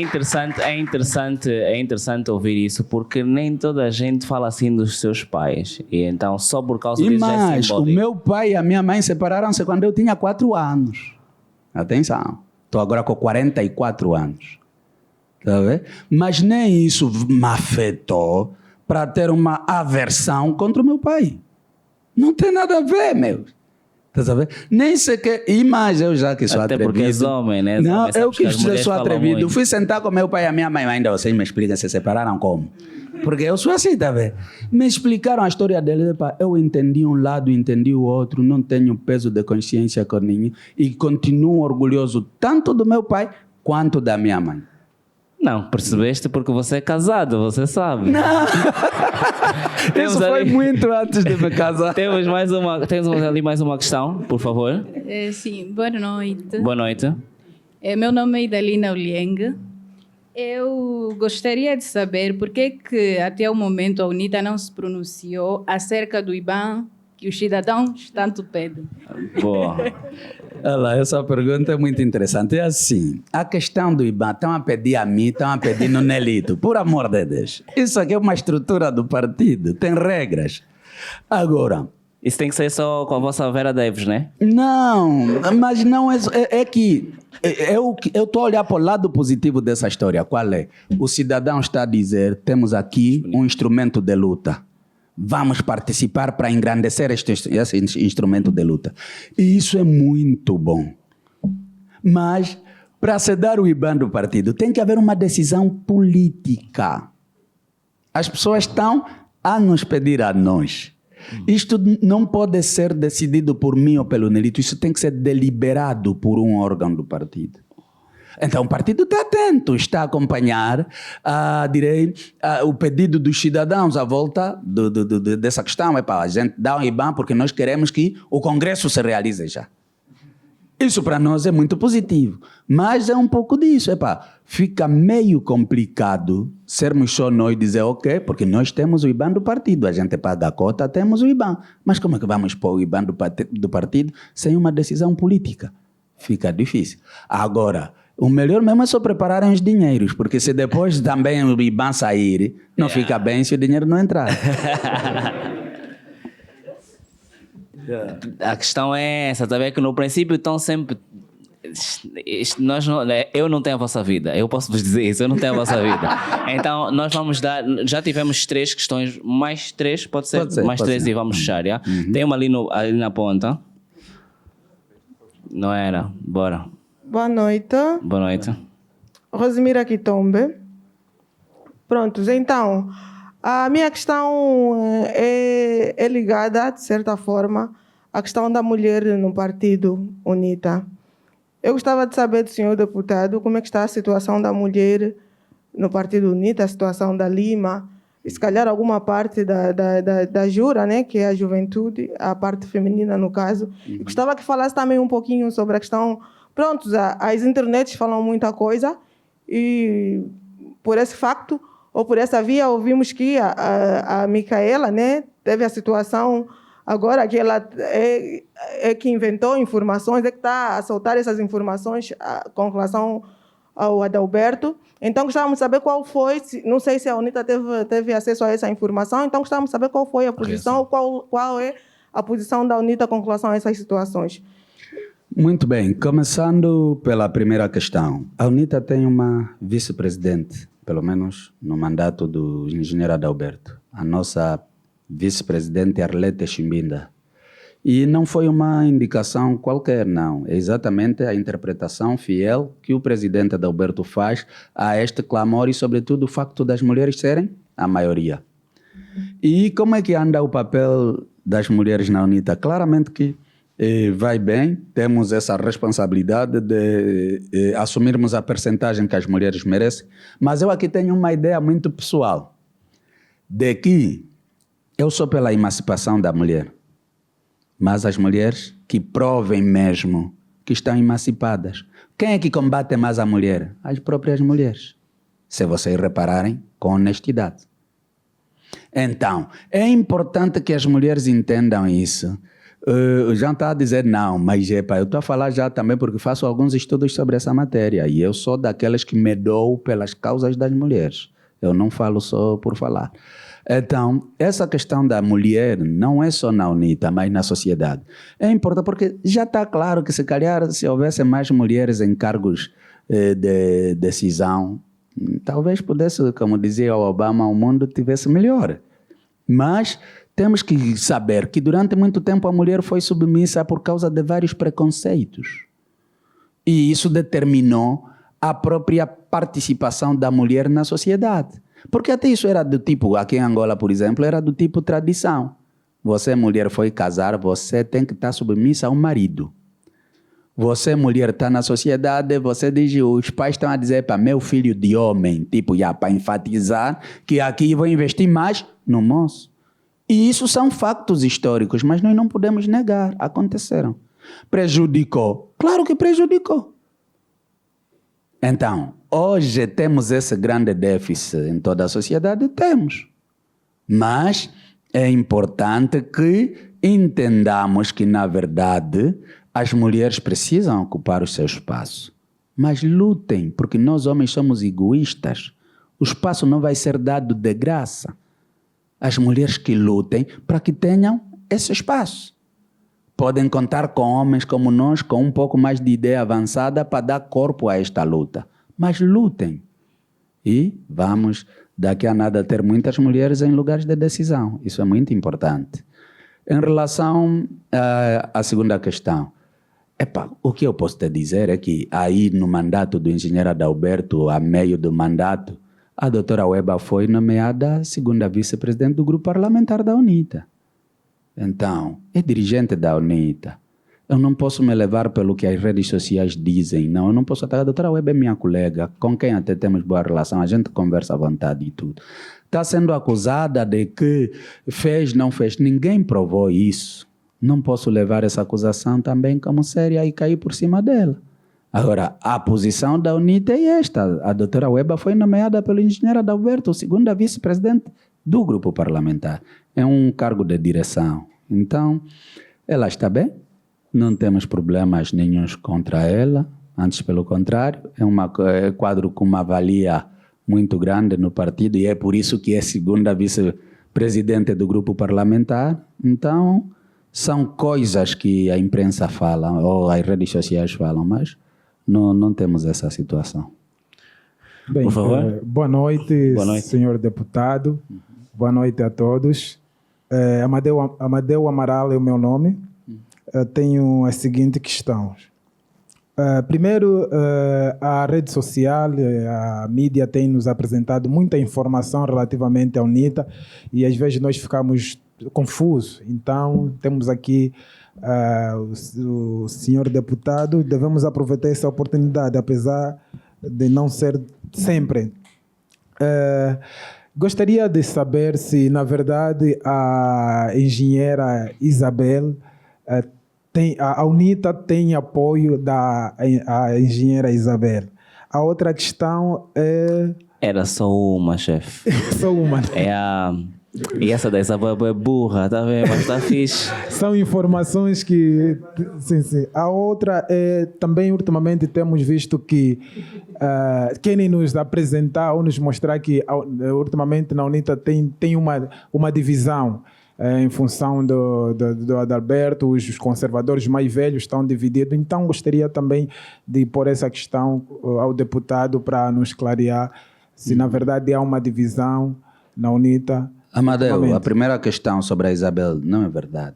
interessante ouvir isso, porque nem toda a gente fala assim dos seus pais. E então, só por causa disso já é simbólico. O meu pai e a minha mãe separaram-se quando eu tinha 4 anos. Atenção. Estou agora com 44 anos. Tá vendo? Mas nem isso me afetou para ter uma aversão contra o meu pai. Não tem nada a ver, Tá sabendo? Nem sequer. E mais, eu já que sou atrevido. Até porque és homem, né? Não, eu que sou atrevido. Fui sentar com meu pai e a minha mãe. Ainda vocês me explicam, se separaram como? Porque eu sou assim, tá vendo? Me explicaram a história dele. Eu entendi um lado, entendi o outro. Não tenho peso de consciência com ninguém. E continuo orgulhoso tanto do meu pai quanto da minha mãe. Não, percebeste porque você é casado, você sabe. Não! Isso foi muito antes de me casar. Temos ali mais uma questão, por favor. Sim, boa noite. Boa noite. Meu nome é Idalina Ulieng. Eu gostaria de saber por que até o momento a UNITA não se pronunciou acerca do IBAN que os cidadãos tanto pedem. Boa. Olha, essa pergunta é muito interessante. É assim, a questão do IBAN, estão a pedir a mim, estão a pedir no Nelito. Por amor de Deus. Isso aqui é uma estrutura do partido, tem regras. Agora... Isso tem que ser só com a vossa Vera Davis, né? Não, mas não é que... Eu estou a olhar para o lado positivo dessa história. Qual é? O cidadão está a dizer, temos aqui um instrumento de luta. Vamos participar para engrandecer esse instrumento de luta. E isso é muito bom. Mas, para se dar o IBAN do partido, tem que haver uma decisão política. As pessoas estão a nos pedir a nós. Isto não pode ser decidido por mim ou pelo Nelito. Isso tem que ser deliberado por um órgão do partido. Então, o partido está atento, está a acompanhar, o pedido dos cidadãos à volta dessa questão. A gente dá um IBAN porque nós queremos que o Congresso se realize já. Isso para nós é muito positivo, mas é um pouco disso. Fica meio complicado sermos só nós dizer ok, porque nós temos o IBAN do partido, a gente paga a cota, temos o IBAN. Mas como é que vamos pôr o IBAN do partido sem uma decisão política? Fica difícil. Agora, o melhor mesmo é só prepararem os dinheiros, porque se depois também o IBAN sair, não fica bem se o dinheiro não entrar. A questão é essa, tá vendo? Que no princípio estão sempre nós não, eu não tenho a vossa vida. Eu posso vos dizer isso, eu não tenho a vossa vida. Então, nós vamos dar. Já tivemos 3 questões, mais 3, pode ser? Mais 3 e vamos fechar, já? Tem uma ali, ali na ponta. Não era? Bora. Boa noite. Boa noite. Rosemira Quitombe. Prontos, então, a minha questão é ligada, de certa forma, à questão da mulher no Partido UNITA. Eu gostava de saber do senhor deputado como é que está a situação da mulher no Partido UNITA, a situação da Lima, e se calhar alguma parte da Jura, né, que é a juventude, a parte feminina no caso. Gostava que falasse também um pouquinho sobre a questão. Prontos, as internets falam muita coisa e por esse facto, ou por essa via, ouvimos que a Micaela, né, teve a situação agora que ela é que inventou informações, é que está a soltar essas informações com relação ao Adalberto. Então, gostávamos de saber qual foi, não sei se a UNITA teve acesso a essa informação, então gostávamos de saber qual foi a posição, qual é a posição da UNITA com relação a essas situações. Muito bem, começando pela primeira questão. A UNITA tem uma vice-presidente, pelo menos no mandato do engenheiro Adalberto. A nossa vice-presidente Arlete Chimbinda. E não foi uma indicação qualquer, não. É exatamente a interpretação fiel que o presidente Adalberto faz a este clamor e, sobretudo, o facto das mulheres serem a maioria. E como é que anda o papel das mulheres na UNITA? Claramente que vai bem, temos essa responsabilidade de assumirmos a percentagem que as mulheres merecem, mas eu aqui tenho uma ideia muito pessoal, de que eu sou pela emancipação da mulher, mas as mulheres que provem mesmo que estão emancipadas. Quem é que combate mais a mulher? As próprias mulheres, se vocês repararem, com honestidade. Então, é importante que as mulheres entendam isso. Já está a dizer não, mas eu estou a falar já também porque faço alguns estudos sobre essa matéria e eu sou daquelas que me dou pelas causas das mulheres. Eu não falo só por falar. Então, essa questão da mulher não é só na UNITA, mas na sociedade. É importante porque já está claro que se calhar se houvesse mais mulheres em cargos de decisão, talvez pudesse, como dizia o Obama, o mundo tivesse melhor. Mas temos que saber que durante muito tempo a mulher foi submissa por causa de vários preconceitos. E isso determinou a própria participação da mulher na sociedade. Porque até isso era do tipo, aqui em Angola, por exemplo, era do tipo tradição. Você, mulher, foi casar, você tem que estar submissa ao marido. Você, mulher, está na sociedade, você diz, os pais estão a dizer para meu filho de homem, tipo, para enfatizar que aqui vou investir mais no moço. E isso são factos históricos, mas nós não podemos negar, aconteceram. Prejudicou? Claro que prejudicou. Então, hoje temos esse grande déficit em toda a sociedade? Temos. Mas é importante que entendamos que, na verdade, as mulheres precisam ocupar o seu espaço. Mas lutem, porque nós homens somos egoístas. O espaço não vai ser dado de graça. As mulheres que lutem para que tenham esse espaço. Podem contar com homens como nós, com um pouco mais de ideia avançada para dar corpo a esta luta. Mas lutem. E vamos, daqui a nada, ter muitas mulheres em lugares de decisão. Isso é muito importante. Em relação à segunda questão, o que eu posso te dizer é que aí no mandato do engenheiro Adalberto, a meio do mandato, a doutora Weba foi nomeada segunda vice-presidente do grupo parlamentar da UNITA. Então, é dirigente da UNITA. Eu não posso me levar pelo que as redes sociais dizem. Não, eu não posso atacar. A doutora Weba é minha colega, com quem até temos boa relação. A gente conversa à vontade e tudo. Está sendo acusada de que fez, não fez. Ninguém provou isso. Não posso levar essa acusação também como séria e cair por cima dela. Agora, a posição da UNITA é esta. A doutora Weba foi nomeada pelo engenheiro Adalberto, segunda vice-presidente do grupo parlamentar. É um cargo de direção. Então, ela está bem. Não temos problemas nenhuns contra ela. Antes, pelo contrário, é um quadro com uma valia muito grande no partido e é por isso que é segunda vice-presidente do grupo parlamentar. Então, são coisas que a imprensa fala ou as redes sociais falam, mas Não temos essa situação. Bem, Por favor. Boa noite, Boa noite. senhor deputado. Boa noite a todos. Amadeu Amaral é o meu nome. Tenho as seguintes questões. Primeiro, a rede social, a mídia tem nos apresentado muita informação relativamente à UNITA e às vezes nós ficamos confusos. Então, temos aqui o senhor deputado, devemos aproveitar essa oportunidade, apesar de não ser sempre. Gostaria de saber se, na verdade, a engenheira Isabel, a UNITA tem apoio da a engenheira Isabel. A outra questão é... Era só uma, chefe. Só uma. E essa da Isabel é burra, tá vendo? Mas tá fixe. São informações que... Sim, sim. A outra é... Também, ultimamente, temos visto que querem nos apresentar ou nos mostrar que, ultimamente, na UNITA tem uma divisão em função do Adalberto. Os conservadores mais velhos estão divididos. Então, gostaria também de pôr essa questão ao deputado para nos clarear se, na verdade, há uma divisão na UNITA. Amadeu, a primeira questão sobre a Isabel não é verdade.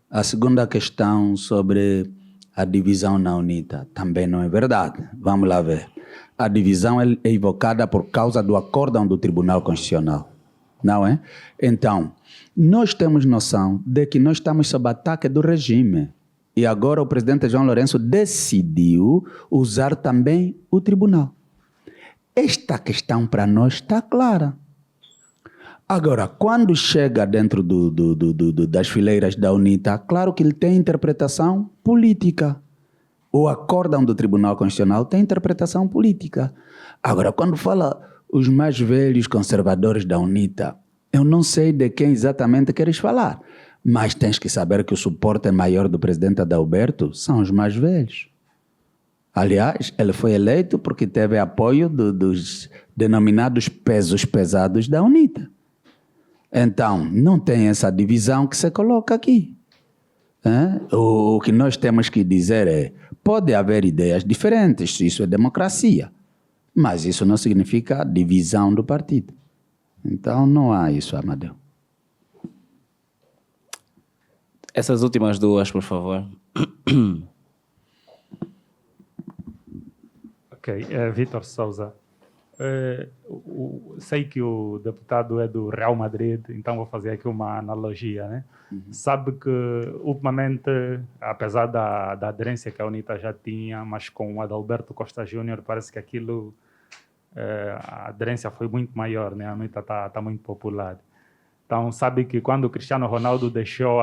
A segunda questão sobre a divisão na UNITA também não é verdade. Vamos lá ver. A divisão é evocada por causa do acórdão do Tribunal Constitucional. Não é? Então, nós temos noção de que nós estamos sob ataque do regime. E agora o presidente João Lourenço decidiu usar também o tribunal. Esta questão para nós está clara. Agora, quando chega dentro das fileiras da UNITA, claro que ele tem interpretação política. O acórdão do Tribunal Constitucional tem interpretação política. Agora, quando fala os mais velhos conservadores da UNITA, eu não sei de quem exatamente queres falar, mas tens que saber que o suporte maior do presidente Adalberto são os mais velhos. Aliás, ele foi eleito porque teve apoio dos denominados pesos pesados da UNITA. Então, não tem essa divisão que se coloca aqui. O que nós temos que dizer é, pode haver ideias diferentes, isso é democracia, mas isso não significa divisão do partido. Então, não há isso, Amadeu. Essas últimas duas, por favor. Ok, Vítor Souza. Sei que o deputado é do Real Madrid, então vou fazer aqui uma analogia, né? Sabe que, ultimamente, apesar da aderência que a UNITA já tinha, mas com o Adalberto Costa Júnior, parece que aquilo, a aderência foi muito maior, né? A UNITA está muito popular. Então, sabe que quando o Cristiano Ronaldo deixou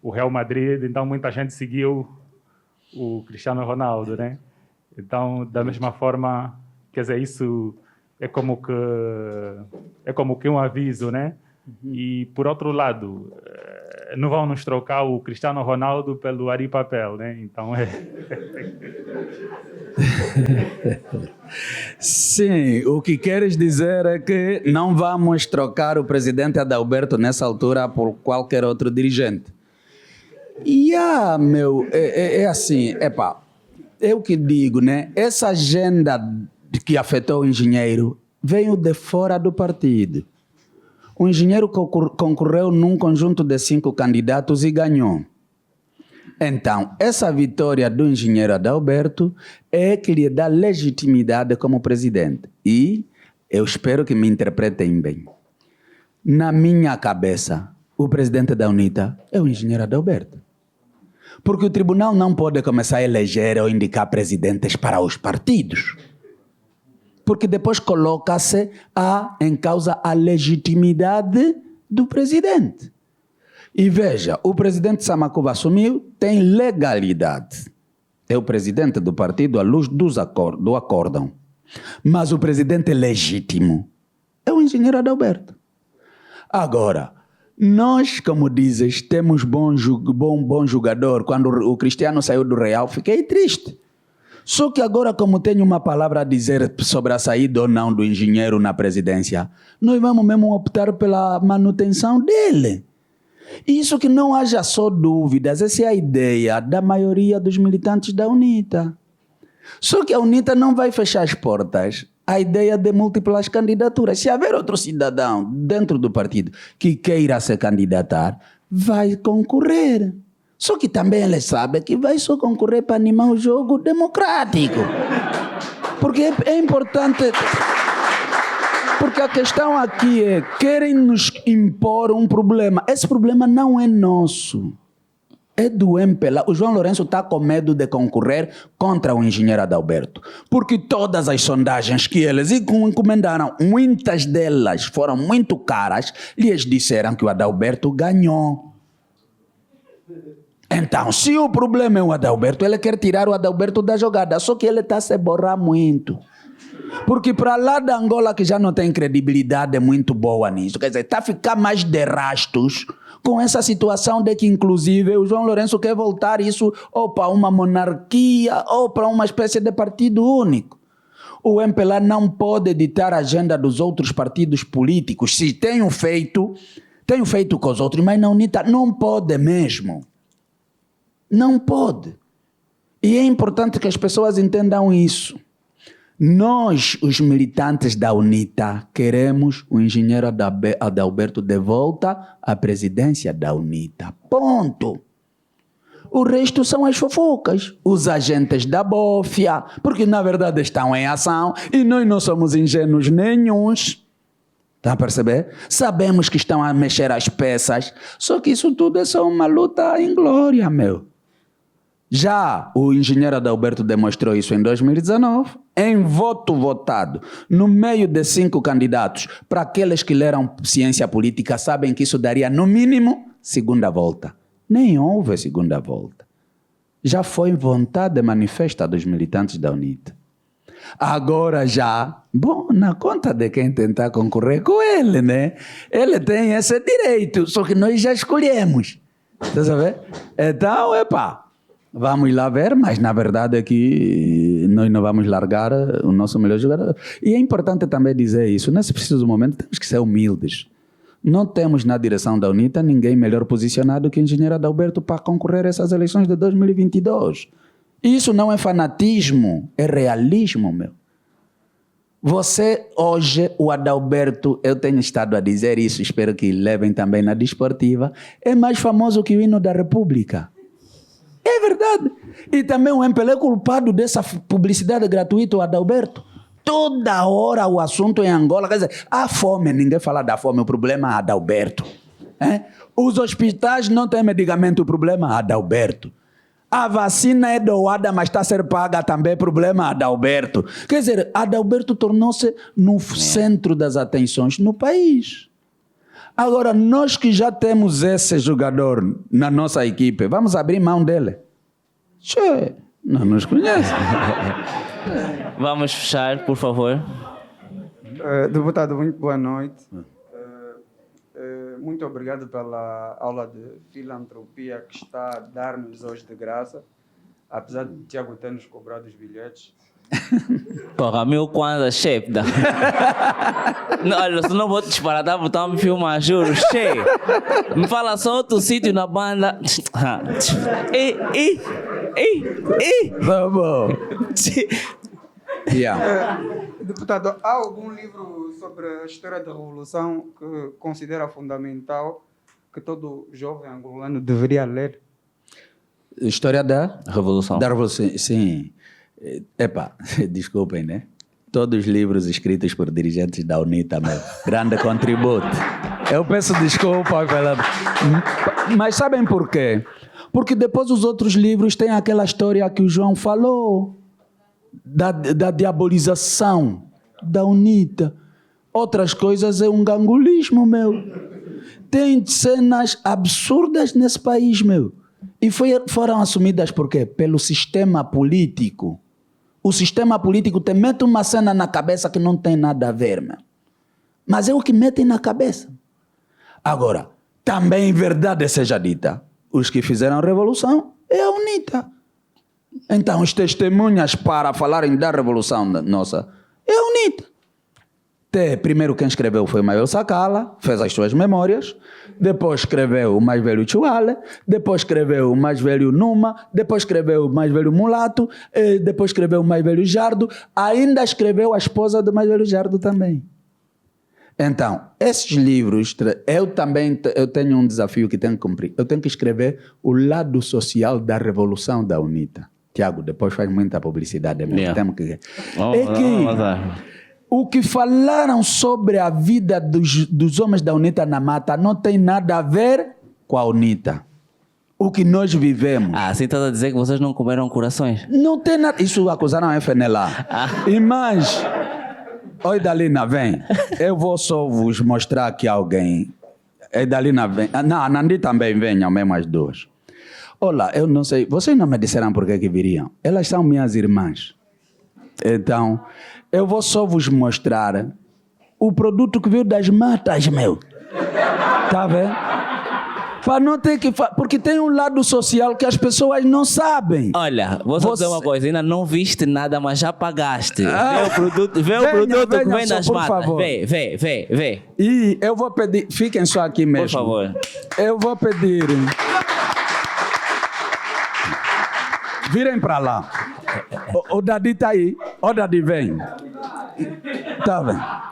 o Real Madrid, então muita gente seguiu o Cristiano Ronaldo, né? Então, da mesma forma... Quer dizer, isso é como que um aviso, né? E, por outro lado, não vão nos trocar o Cristiano Ronaldo pelo Ari Papel, né? Então, Sim, o que queres dizer é que não vamos trocar o presidente Adalberto nessa altura por qualquer outro dirigente. É assim, eu que digo, né? Essa agenda que afetou o engenheiro veio de fora do partido. O engenheiro concorreu num conjunto de 5 candidatos e ganhou. Então, essa vitória do engenheiro Adalberto é que lhe dá legitimidade como presidente. E eu espero que me interpretem bem. Na minha cabeça, o presidente da UNITA é o engenheiro Adalberto. Porque o tribunal não pode começar a eleger ou indicar presidentes para os partidos. Porque depois coloca-se em causa a legitimidade do presidente. E veja, o presidente Samakuva assumiu, tem legalidade. É o presidente do partido à luz do acórdão. Mas o presidente legítimo é o engenheiro Adalberto. Agora, nós, como dizes, temos bom jogador. Quando o Cristiano saiu do Real, fiquei triste. Só que agora, como tenho uma palavra a dizer sobre a saída ou não do engenheiro na presidência, nós vamos mesmo optar pela manutenção dele. Isso que não haja só dúvidas, essa é a ideia da maioria dos militantes da UNITA. Só que a UNITA não vai fechar as portas à ideia de múltiplas candidaturas. Se haver outro cidadão dentro do partido que queira se candidatar, vai concorrer. Só que também ele sabe que vai só concorrer para animar o jogo democrático. Porque é importante... Porque a questão aqui é, querem nos impor um problema. Esse problema não é nosso. É do MPLA. O João Lourenço está com medo de concorrer contra o engenheiro Adalberto. Porque todas as sondagens que eles encomendaram, muitas delas foram muito caras, lhes disseram que o Adalberto ganhou. Então, se o problema é o Adalberto, ele quer tirar o Adalberto da jogada. Só que ele está a se borrar muito. Porque para lá da Angola, que já não tem credibilidade muito boa nisso, quer dizer, está a ficar mais de rastos com essa situação de que, inclusive, o João Lourenço quer voltar isso ou para uma monarquia ou para uma espécie de partido único. O MPLA não pode ditar a agenda dos outros partidos políticos. Se tenho feito com os outros, mas na UNITA não pode mesmo. Não pode. E é importante que as pessoas entendam isso. Nós, os militantes da UNITA, queremos o engenheiro Adalberto de volta à presidência da UNITA. Ponto. O resto são as fofocas, os agentes da bófia, porque na verdade estão em ação e nós não somos ingênuos nenhuns. Está a perceber? Sabemos que estão a mexer as peças, só que isso tudo é só uma luta inglória, meu. Já o engenheiro Adalberto demonstrou isso em 2019, em voto votado, no meio de 5 candidatos. Para aqueles que leram ciência política, sabem que isso daria, no mínimo, segunda volta. Nem houve segunda volta. Já foi vontade manifesta dos militantes da UNITA. Agora já, bom, na conta de quem tentar concorrer com ele, né? Ele tem esse direito, só que nós já escolhemos. Está sabendo? Então, vamos lá ver, mas na verdade é que nós não vamos largar o nosso melhor jogador. E é importante também dizer isso. Nesse preciso momento temos que ser humildes. Não temos na direção da UNITA ninguém melhor posicionado que o engenheiro Adalberto para concorrer a essas eleições de 2022. Isso não é fanatismo, é realismo, meu. Você, hoje, o Adalberto, eu tenho estado a dizer isso, espero que levem também na desportiva, é mais famoso que o hino da República. É verdade. E também o MPLA é culpado dessa publicidade gratuita, o Adalberto. Toda hora o assunto em Angola, quer dizer, a fome, ninguém fala da fome, o problema é Adalberto. Os hospitais não têm medicamento, o problema é Adalberto. A vacina é doada, mas está a ser paga também, problema é Adalberto. Quer dizer, Adalberto tornou-se no centro das atenções no país. Agora, nós que já temos esse jogador na nossa equipe, vamos abrir mão dele? Che, não nos conhece. Vamos fechar, por favor. Deputado, muito boa noite. Muito obrigado pela aula de filantropia que está a dar-nos hoje de graça, apesar de Tiago ter nos cobrado os bilhetes. Porra, 1000 kwanza, chefe. Não, olha, se não vou te disparar, tá? Botar me filmar, juro, cheio. Me fala só outro sítio na banda. Tá bom. Deputado, há algum livro sobre a história da Revolução que considera fundamental que todo jovem angolano deveria ler? História da Revolução. Da Revolução, sim. Desculpem, né? Todos os livros escritos por dirigentes da UNITA, meu. Grande contributo. Eu peço desculpa pela... Mas sabem por quê? Porque depois os outros livros têm aquela história que o João falou. Da diabolização da UNITA. Outras coisas é um gangulismo, meu. Tem cenas absurdas nesse país, meu. E foram assumidas por quê? Pelo sistema político. O sistema político te mete uma cena na cabeça que não tem nada a ver, meu. Mas é o que metem na cabeça. Agora, também verdade seja dita, os que fizeram a revolução é a UNITA. Então, as testemunhas para falarem da revolução nossa é a UNITA. Primeiro quem escreveu foi o Maior Sakala, fez as suas memórias. depois escreveu o mais velho Chuale, depois escreveu o mais velho Numa, depois escreveu o mais velho Mulato, depois escreveu o mais velho Jardo, ainda escreveu a esposa do mais velho Jardo também. Então, esses livros, eu tenho um desafio que tenho que cumprir. Eu tenho que escrever o lado social da revolução da UNITA. Tiago, depois faz muita publicidade mesmo. Temos que... O que falaram sobre a vida dos homens da UNITA na mata não tem nada a ver com a UNITA. O que nós vivemos. Assim está a dizer que vocês não comeram corações? Não tem nada. Isso acusaram a FNLA. E mais... Oi, Dalina, vem. Eu vou só vos mostrar aqui alguém. Dalina, vem. Não, a Nandi também vem, ao mesmo as duas. Olá, eu não sei. Vocês não me disseram por que viriam. Elas são minhas irmãs. Então, eu vou só vos mostrar o produto que veio das matas, meu. Tá vendo? Para não ter que... Porque tem um lado social que as pessoas não sabem. Olha, vou só dizer uma coisa. Ainda não viste nada, mas já pagaste. Vê o produto que vem das matas. Favor. Vê. E eu vou pedir... Fiquem só aqui mesmo. Por favor. Eu vou pedir... Virem para lá. O Dadi tá aí. O Dadi vem. Tá vendo?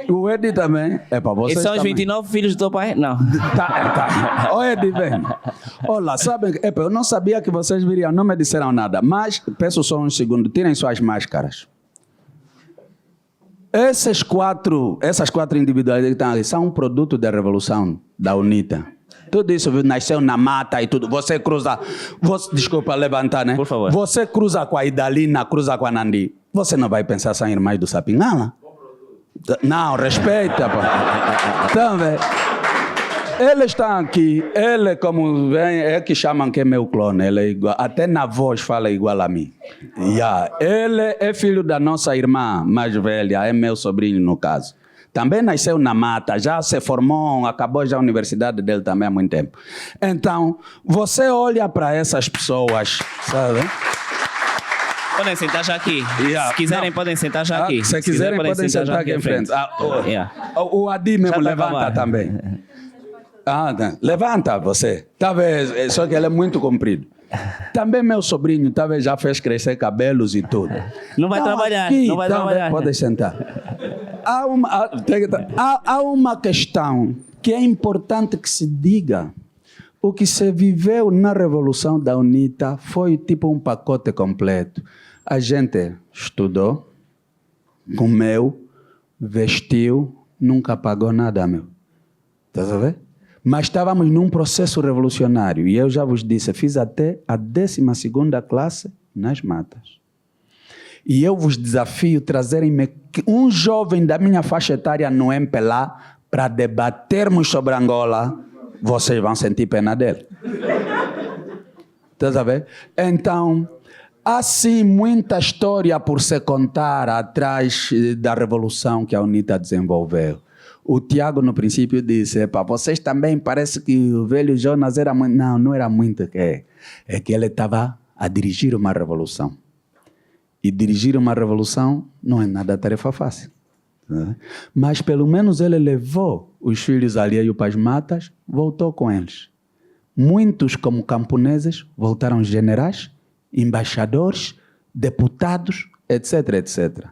O Edi também. É para vocês. E são os também. 29 filhos do teu pai? Não. Tá. O Edi vem. Olá, sabem? Eu não sabia que vocês viriam. Não me disseram nada. Mas, peço só um segundo. Tirem suas máscaras. Essas quatro individualidades que estão ali são um produto da revolução da UNITA. Tudo isso nasceu na mata e tudo. Você cruza... desculpa, levantar, né? Por favor. Você cruza com a Idalina, cruza com a Nandi. Você não vai pensar são irmãs do Sapinhala? Não, respeita, pô. Então, ele está aqui. Ele, como vem, é que chamam que é meu clone. Ele é igual, até na voz fala igual a mim. Ele é filho da nossa irmã mais velha. É meu sobrinho, no caso. Também nasceu na mata, já se formou, acabou já a universidade dele também há muito tempo. Então, você olha para essas pessoas, sabe? Podem sentar já aqui. Se quiserem, podem sentar já aqui. Se quiserem, podem sentar aqui em frente. O Adi mesmo levanta também. Levanta você. Talvez, só que ele é muito comprido. Também meu sobrinho, talvez já fez crescer cabelos e tudo. Não vai trabalhar, não vai trabalhar. Pode sentar. Há uma questão que é importante que se diga. O que se viveu na Revolução da UNITA foi tipo um pacote completo. A gente estudou, comeu, vestiu, nunca pagou nada, meu. Tá sabendo? Mas estávamos num processo revolucionário. E eu já vos disse, fiz até a 12ª classe nas matas. E eu vos desafio trazerem-me um jovem da minha faixa etária no MPLA para debatermos sobre Angola. Vocês vão sentir pena dele. Tá sabendo? Então, há sim muita história por se contar atrás da revolução que a UNITA desenvolveu. O Tiago, no princípio, disse, vocês também parece que o velho Jonas era muito... Não, não era muito. É que ele estava a dirigir uma revolução. E dirigir uma revolução não é nada tarefa fácil. Né? Mas pelo menos ele levou os filhos alheios para as matas, voltou com eles. Muitos, como camponeses, voltaram generais, embaixadores, deputados, etc, etc.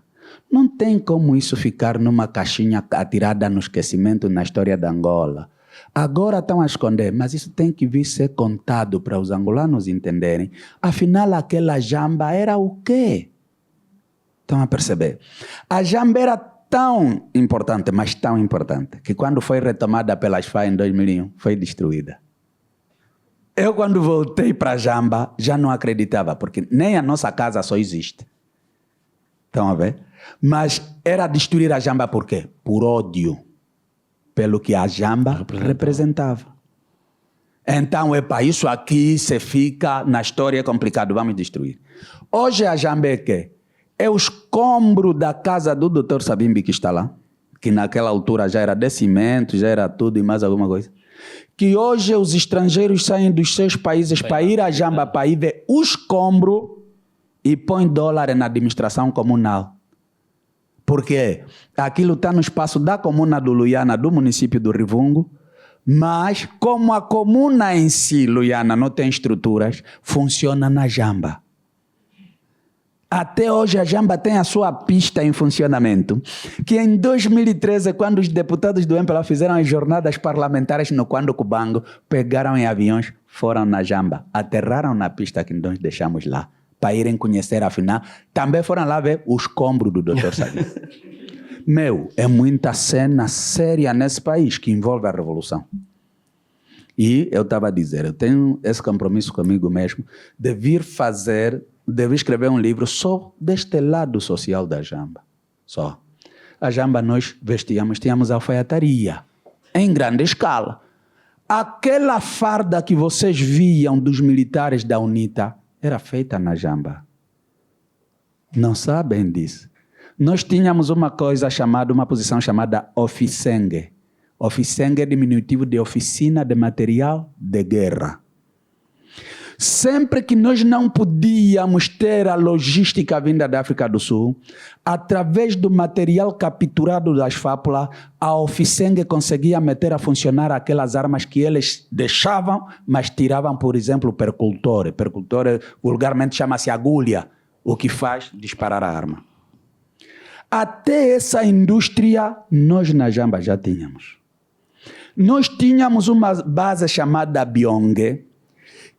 Não tem como isso ficar numa caixinha atirada no esquecimento na história da Angola. Agora estão a esconder, mas isso tem que vir ser contado para os angolanos entenderem. Afinal, aquela jamba era o quê? Estão a perceber? A jamba era tão importante, mas tão importante, que quando foi retomada pelas FAI em 2001, foi destruída. Eu, quando voltei para a jamba, já não acreditava, porque nem a nossa casa só existe. Estão a ver? Mas era destruir a jamba por quê? Por ódio. Pelo que a jamba representava. Então, isso aqui se fica na história é complicado, vamos destruir. Hoje a jamba é quê? É o escombro da casa do Dr. Sabimbi que está lá, que naquela altura já era de cimento, já era tudo e mais alguma coisa. Que hoje os estrangeiros saem dos seus países para ir a jamba, para ir ver o escombro e põem dólar na administração comunal. Porque aquilo está no espaço da comuna do Luiana, do município do Rivungo, Mas, como a comuna em si, Luiana, não tem estruturas, funciona na Jamba. Até hoje a Jamba tem a sua pista em funcionamento, que em 2013, quando os deputados do MPLA fizeram as jornadas parlamentares no Quando Cubango, pegaram em aviões, foram na Jamba, aterraram na pista que nós deixamos lá, para irem conhecer, afinal, também foram lá ver os escombros do Dr. Sabino. Meu, é muita cena séria nesse país que envolve a revolução. E eu estava a dizer, eu tenho esse compromisso comigo mesmo de vir escrever um livro só deste lado social da Jamba. Só. A Jamba nós tínhamos alfaiataria, em grande escala. Aquela farda que vocês viam dos militares da UNITA era feita na Jamba. Não sabem disso. Nós tínhamos uma posição chamada oficengue. Oficengue é diminutivo de oficina de material de guerra. Sempre que nós não podíamos ter a logística vinda da África do Sul, através do material capturado das fábulas, a Oficengue conseguia meter a funcionar aquelas armas que eles deixavam, mas tiravam, por exemplo, o percultor. Percultor vulgarmente chama-se agulha, o que faz disparar a arma. Até essa indústria, nós na Jamba já tínhamos. Nós tínhamos uma base chamada Biongue,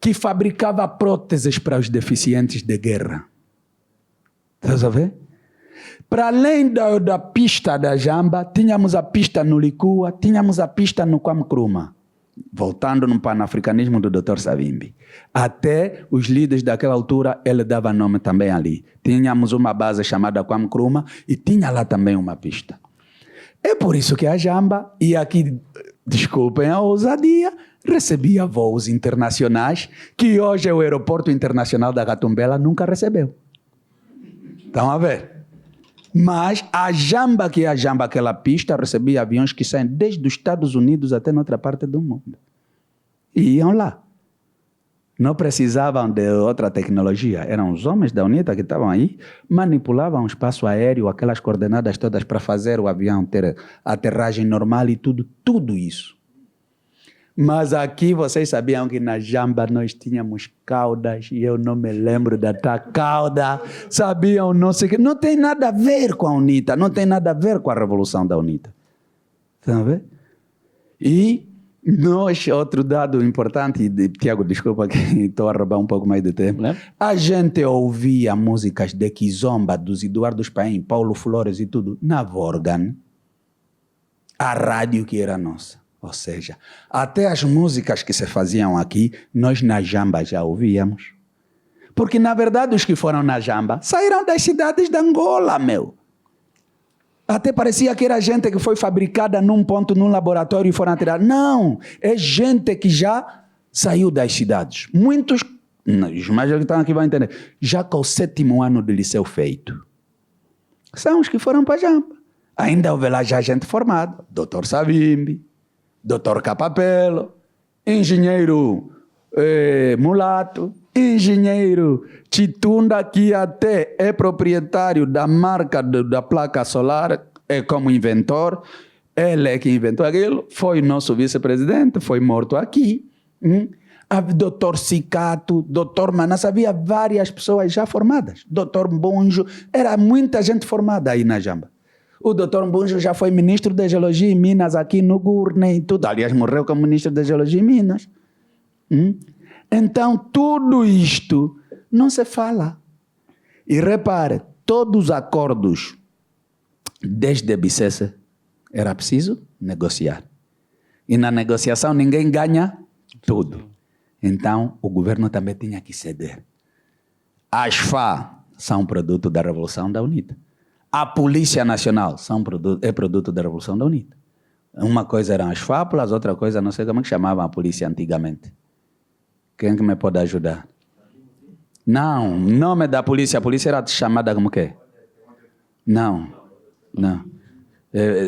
que fabricava próteses para os deficientes de guerra. Estás a ver? Para além da pista da Jamba, tínhamos a pista no Likua, tínhamos a pista no Kwamkrumah. Voltando no panafricanismo do Dr. Savimbi. Até os líderes daquela altura, ele dava nome também ali. Tínhamos uma base chamada Kwamkrumah e tinha lá também uma pista. É por isso que a Jamba, e aqui, desculpem a ousadia, recebia voos internacionais que hoje o aeroporto internacional da Catumbela nunca recebeu. Estão a ver? Mas a Jamba, que é a Jamba, aquela pista, recebia aviões que saem desde os Estados Unidos até noutra parte do mundo. E iam lá. Não precisavam de outra tecnologia. Eram os homens da UNITA que estavam aí, manipulavam o espaço aéreo, aquelas coordenadas todas para fazer o avião ter aterragem normal e tudo isso. Mas aqui vocês sabiam que na Jamba nós tínhamos caudas e eu não me lembro da tal cauda. Sabiam, não sei o que. Não tem nada a ver com a UNITA, não tem nada a ver com a revolução da UNITA. Estão a ver? E nós, outro dado importante, Tiago, desculpa que estou a roubar um pouco mais de tempo. A gente ouvia músicas de Kizomba, dos Eduardo Paim, Paulo Flores e tudo, na Vorgan, a rádio que era nossa. Ou seja, até as músicas que se faziam aqui, nós na Jamba já ouvíamos. Porque, na verdade, os que foram na Jamba saíram das cidades de Angola, meu. Até parecia que era gente que foi fabricada num ponto, num laboratório e foram atirar. Não, é gente que já saiu das cidades. Muitos, os mais que estão aqui vão entender, já com o 7º ano de liceu feito. São os que foram para a Jamba. Ainda houve lá já gente formada. Dr. Savimbi, Dr. Capapelo, engenheiro Mulato, engenheiro Chitunda, que até é proprietário da marca da placa solar, é como inventor. Ele é que inventou aquilo, foi nosso vice-presidente, foi morto aqui. Dr. Cicato, Dr. Manas, havia várias pessoas já formadas. Dr. Mbunjo, era muita gente formada aí na Jamba. O Dr. Mbunjo já foi ministro da Geologia e Minas aqui no Gurne e tudo. Aliás, morreu como ministro da Geologia e Minas. Então, tudo isto não se fala. E repare, todos os acordos desde Bicesse era preciso negociar. E na negociação ninguém ganha tudo. Então, o governo também tinha que ceder. As FA são produto da Revolução da UNITA. A Polícia Nacional é produto da Revolução da UNITA. Uma coisa eram as fábulas, outra coisa, não sei como que chamavam a polícia antigamente. Quem que me pode ajudar? Não, o nome da polícia, a polícia era chamada como que? Não.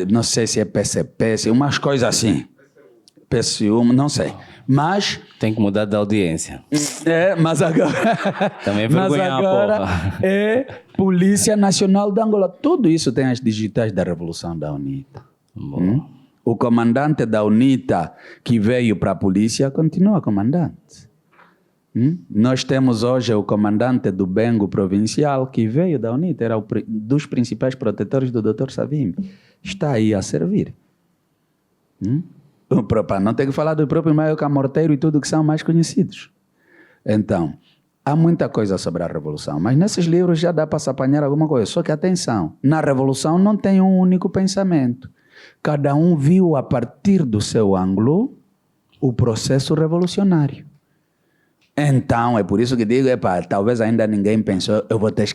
Não sei se é PCP, umas coisas assim. PSU, não sei. Mas tem que mudar da audiência. Mas agora também vergonha a porra. É Polícia Nacional de Angola. Tudo isso tem as digitais da Revolução da UNITA. O comandante da UNITA que veio para a polícia continua comandante. Nós temos hoje o comandante do Bengo provincial que veio da UNITA, era dos principais protetores do Dr. Savimbi. Está aí a servir. Não tem que falar do próprio Maio Camorteiro e tudo que são mais conhecidos. Então, há muita coisa sobre a Revolução, mas nesses livros já dá para se apanhar alguma coisa. Só que atenção, na Revolução não tem um único pensamento. Cada um viu a partir do seu ângulo o processo revolucionário. Então, é por isso que digo, talvez ainda ninguém pensou, eu vou ter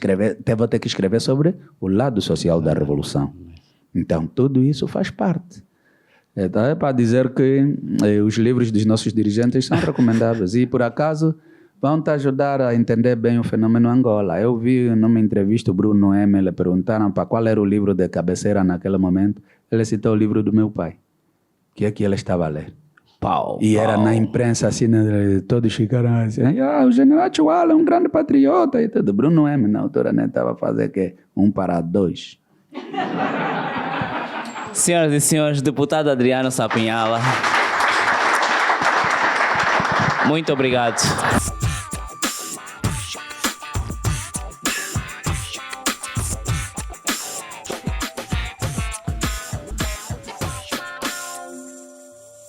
que escrever sobre o lado social da Revolução. Então, tudo isso faz parte. Então, é para dizer que os livros dos nossos dirigentes são recomendáveis e, por acaso, vão te ajudar a entender bem o fenômeno Angola. Eu vi numa entrevista o Bruno M, ele perguntaram para qual era o livro de cabeceira naquele momento. Ele citou o livro do meu pai, que é que ele estava a ler. E era na imprensa, assim, né, todos ficaram assim, o general Chuala é um grande patriota e tudo. Bruno M, na altura, né, estava a fazer que 1-2. Senhoras e senhores, deputado Adriano Sapinhala, muito obrigado.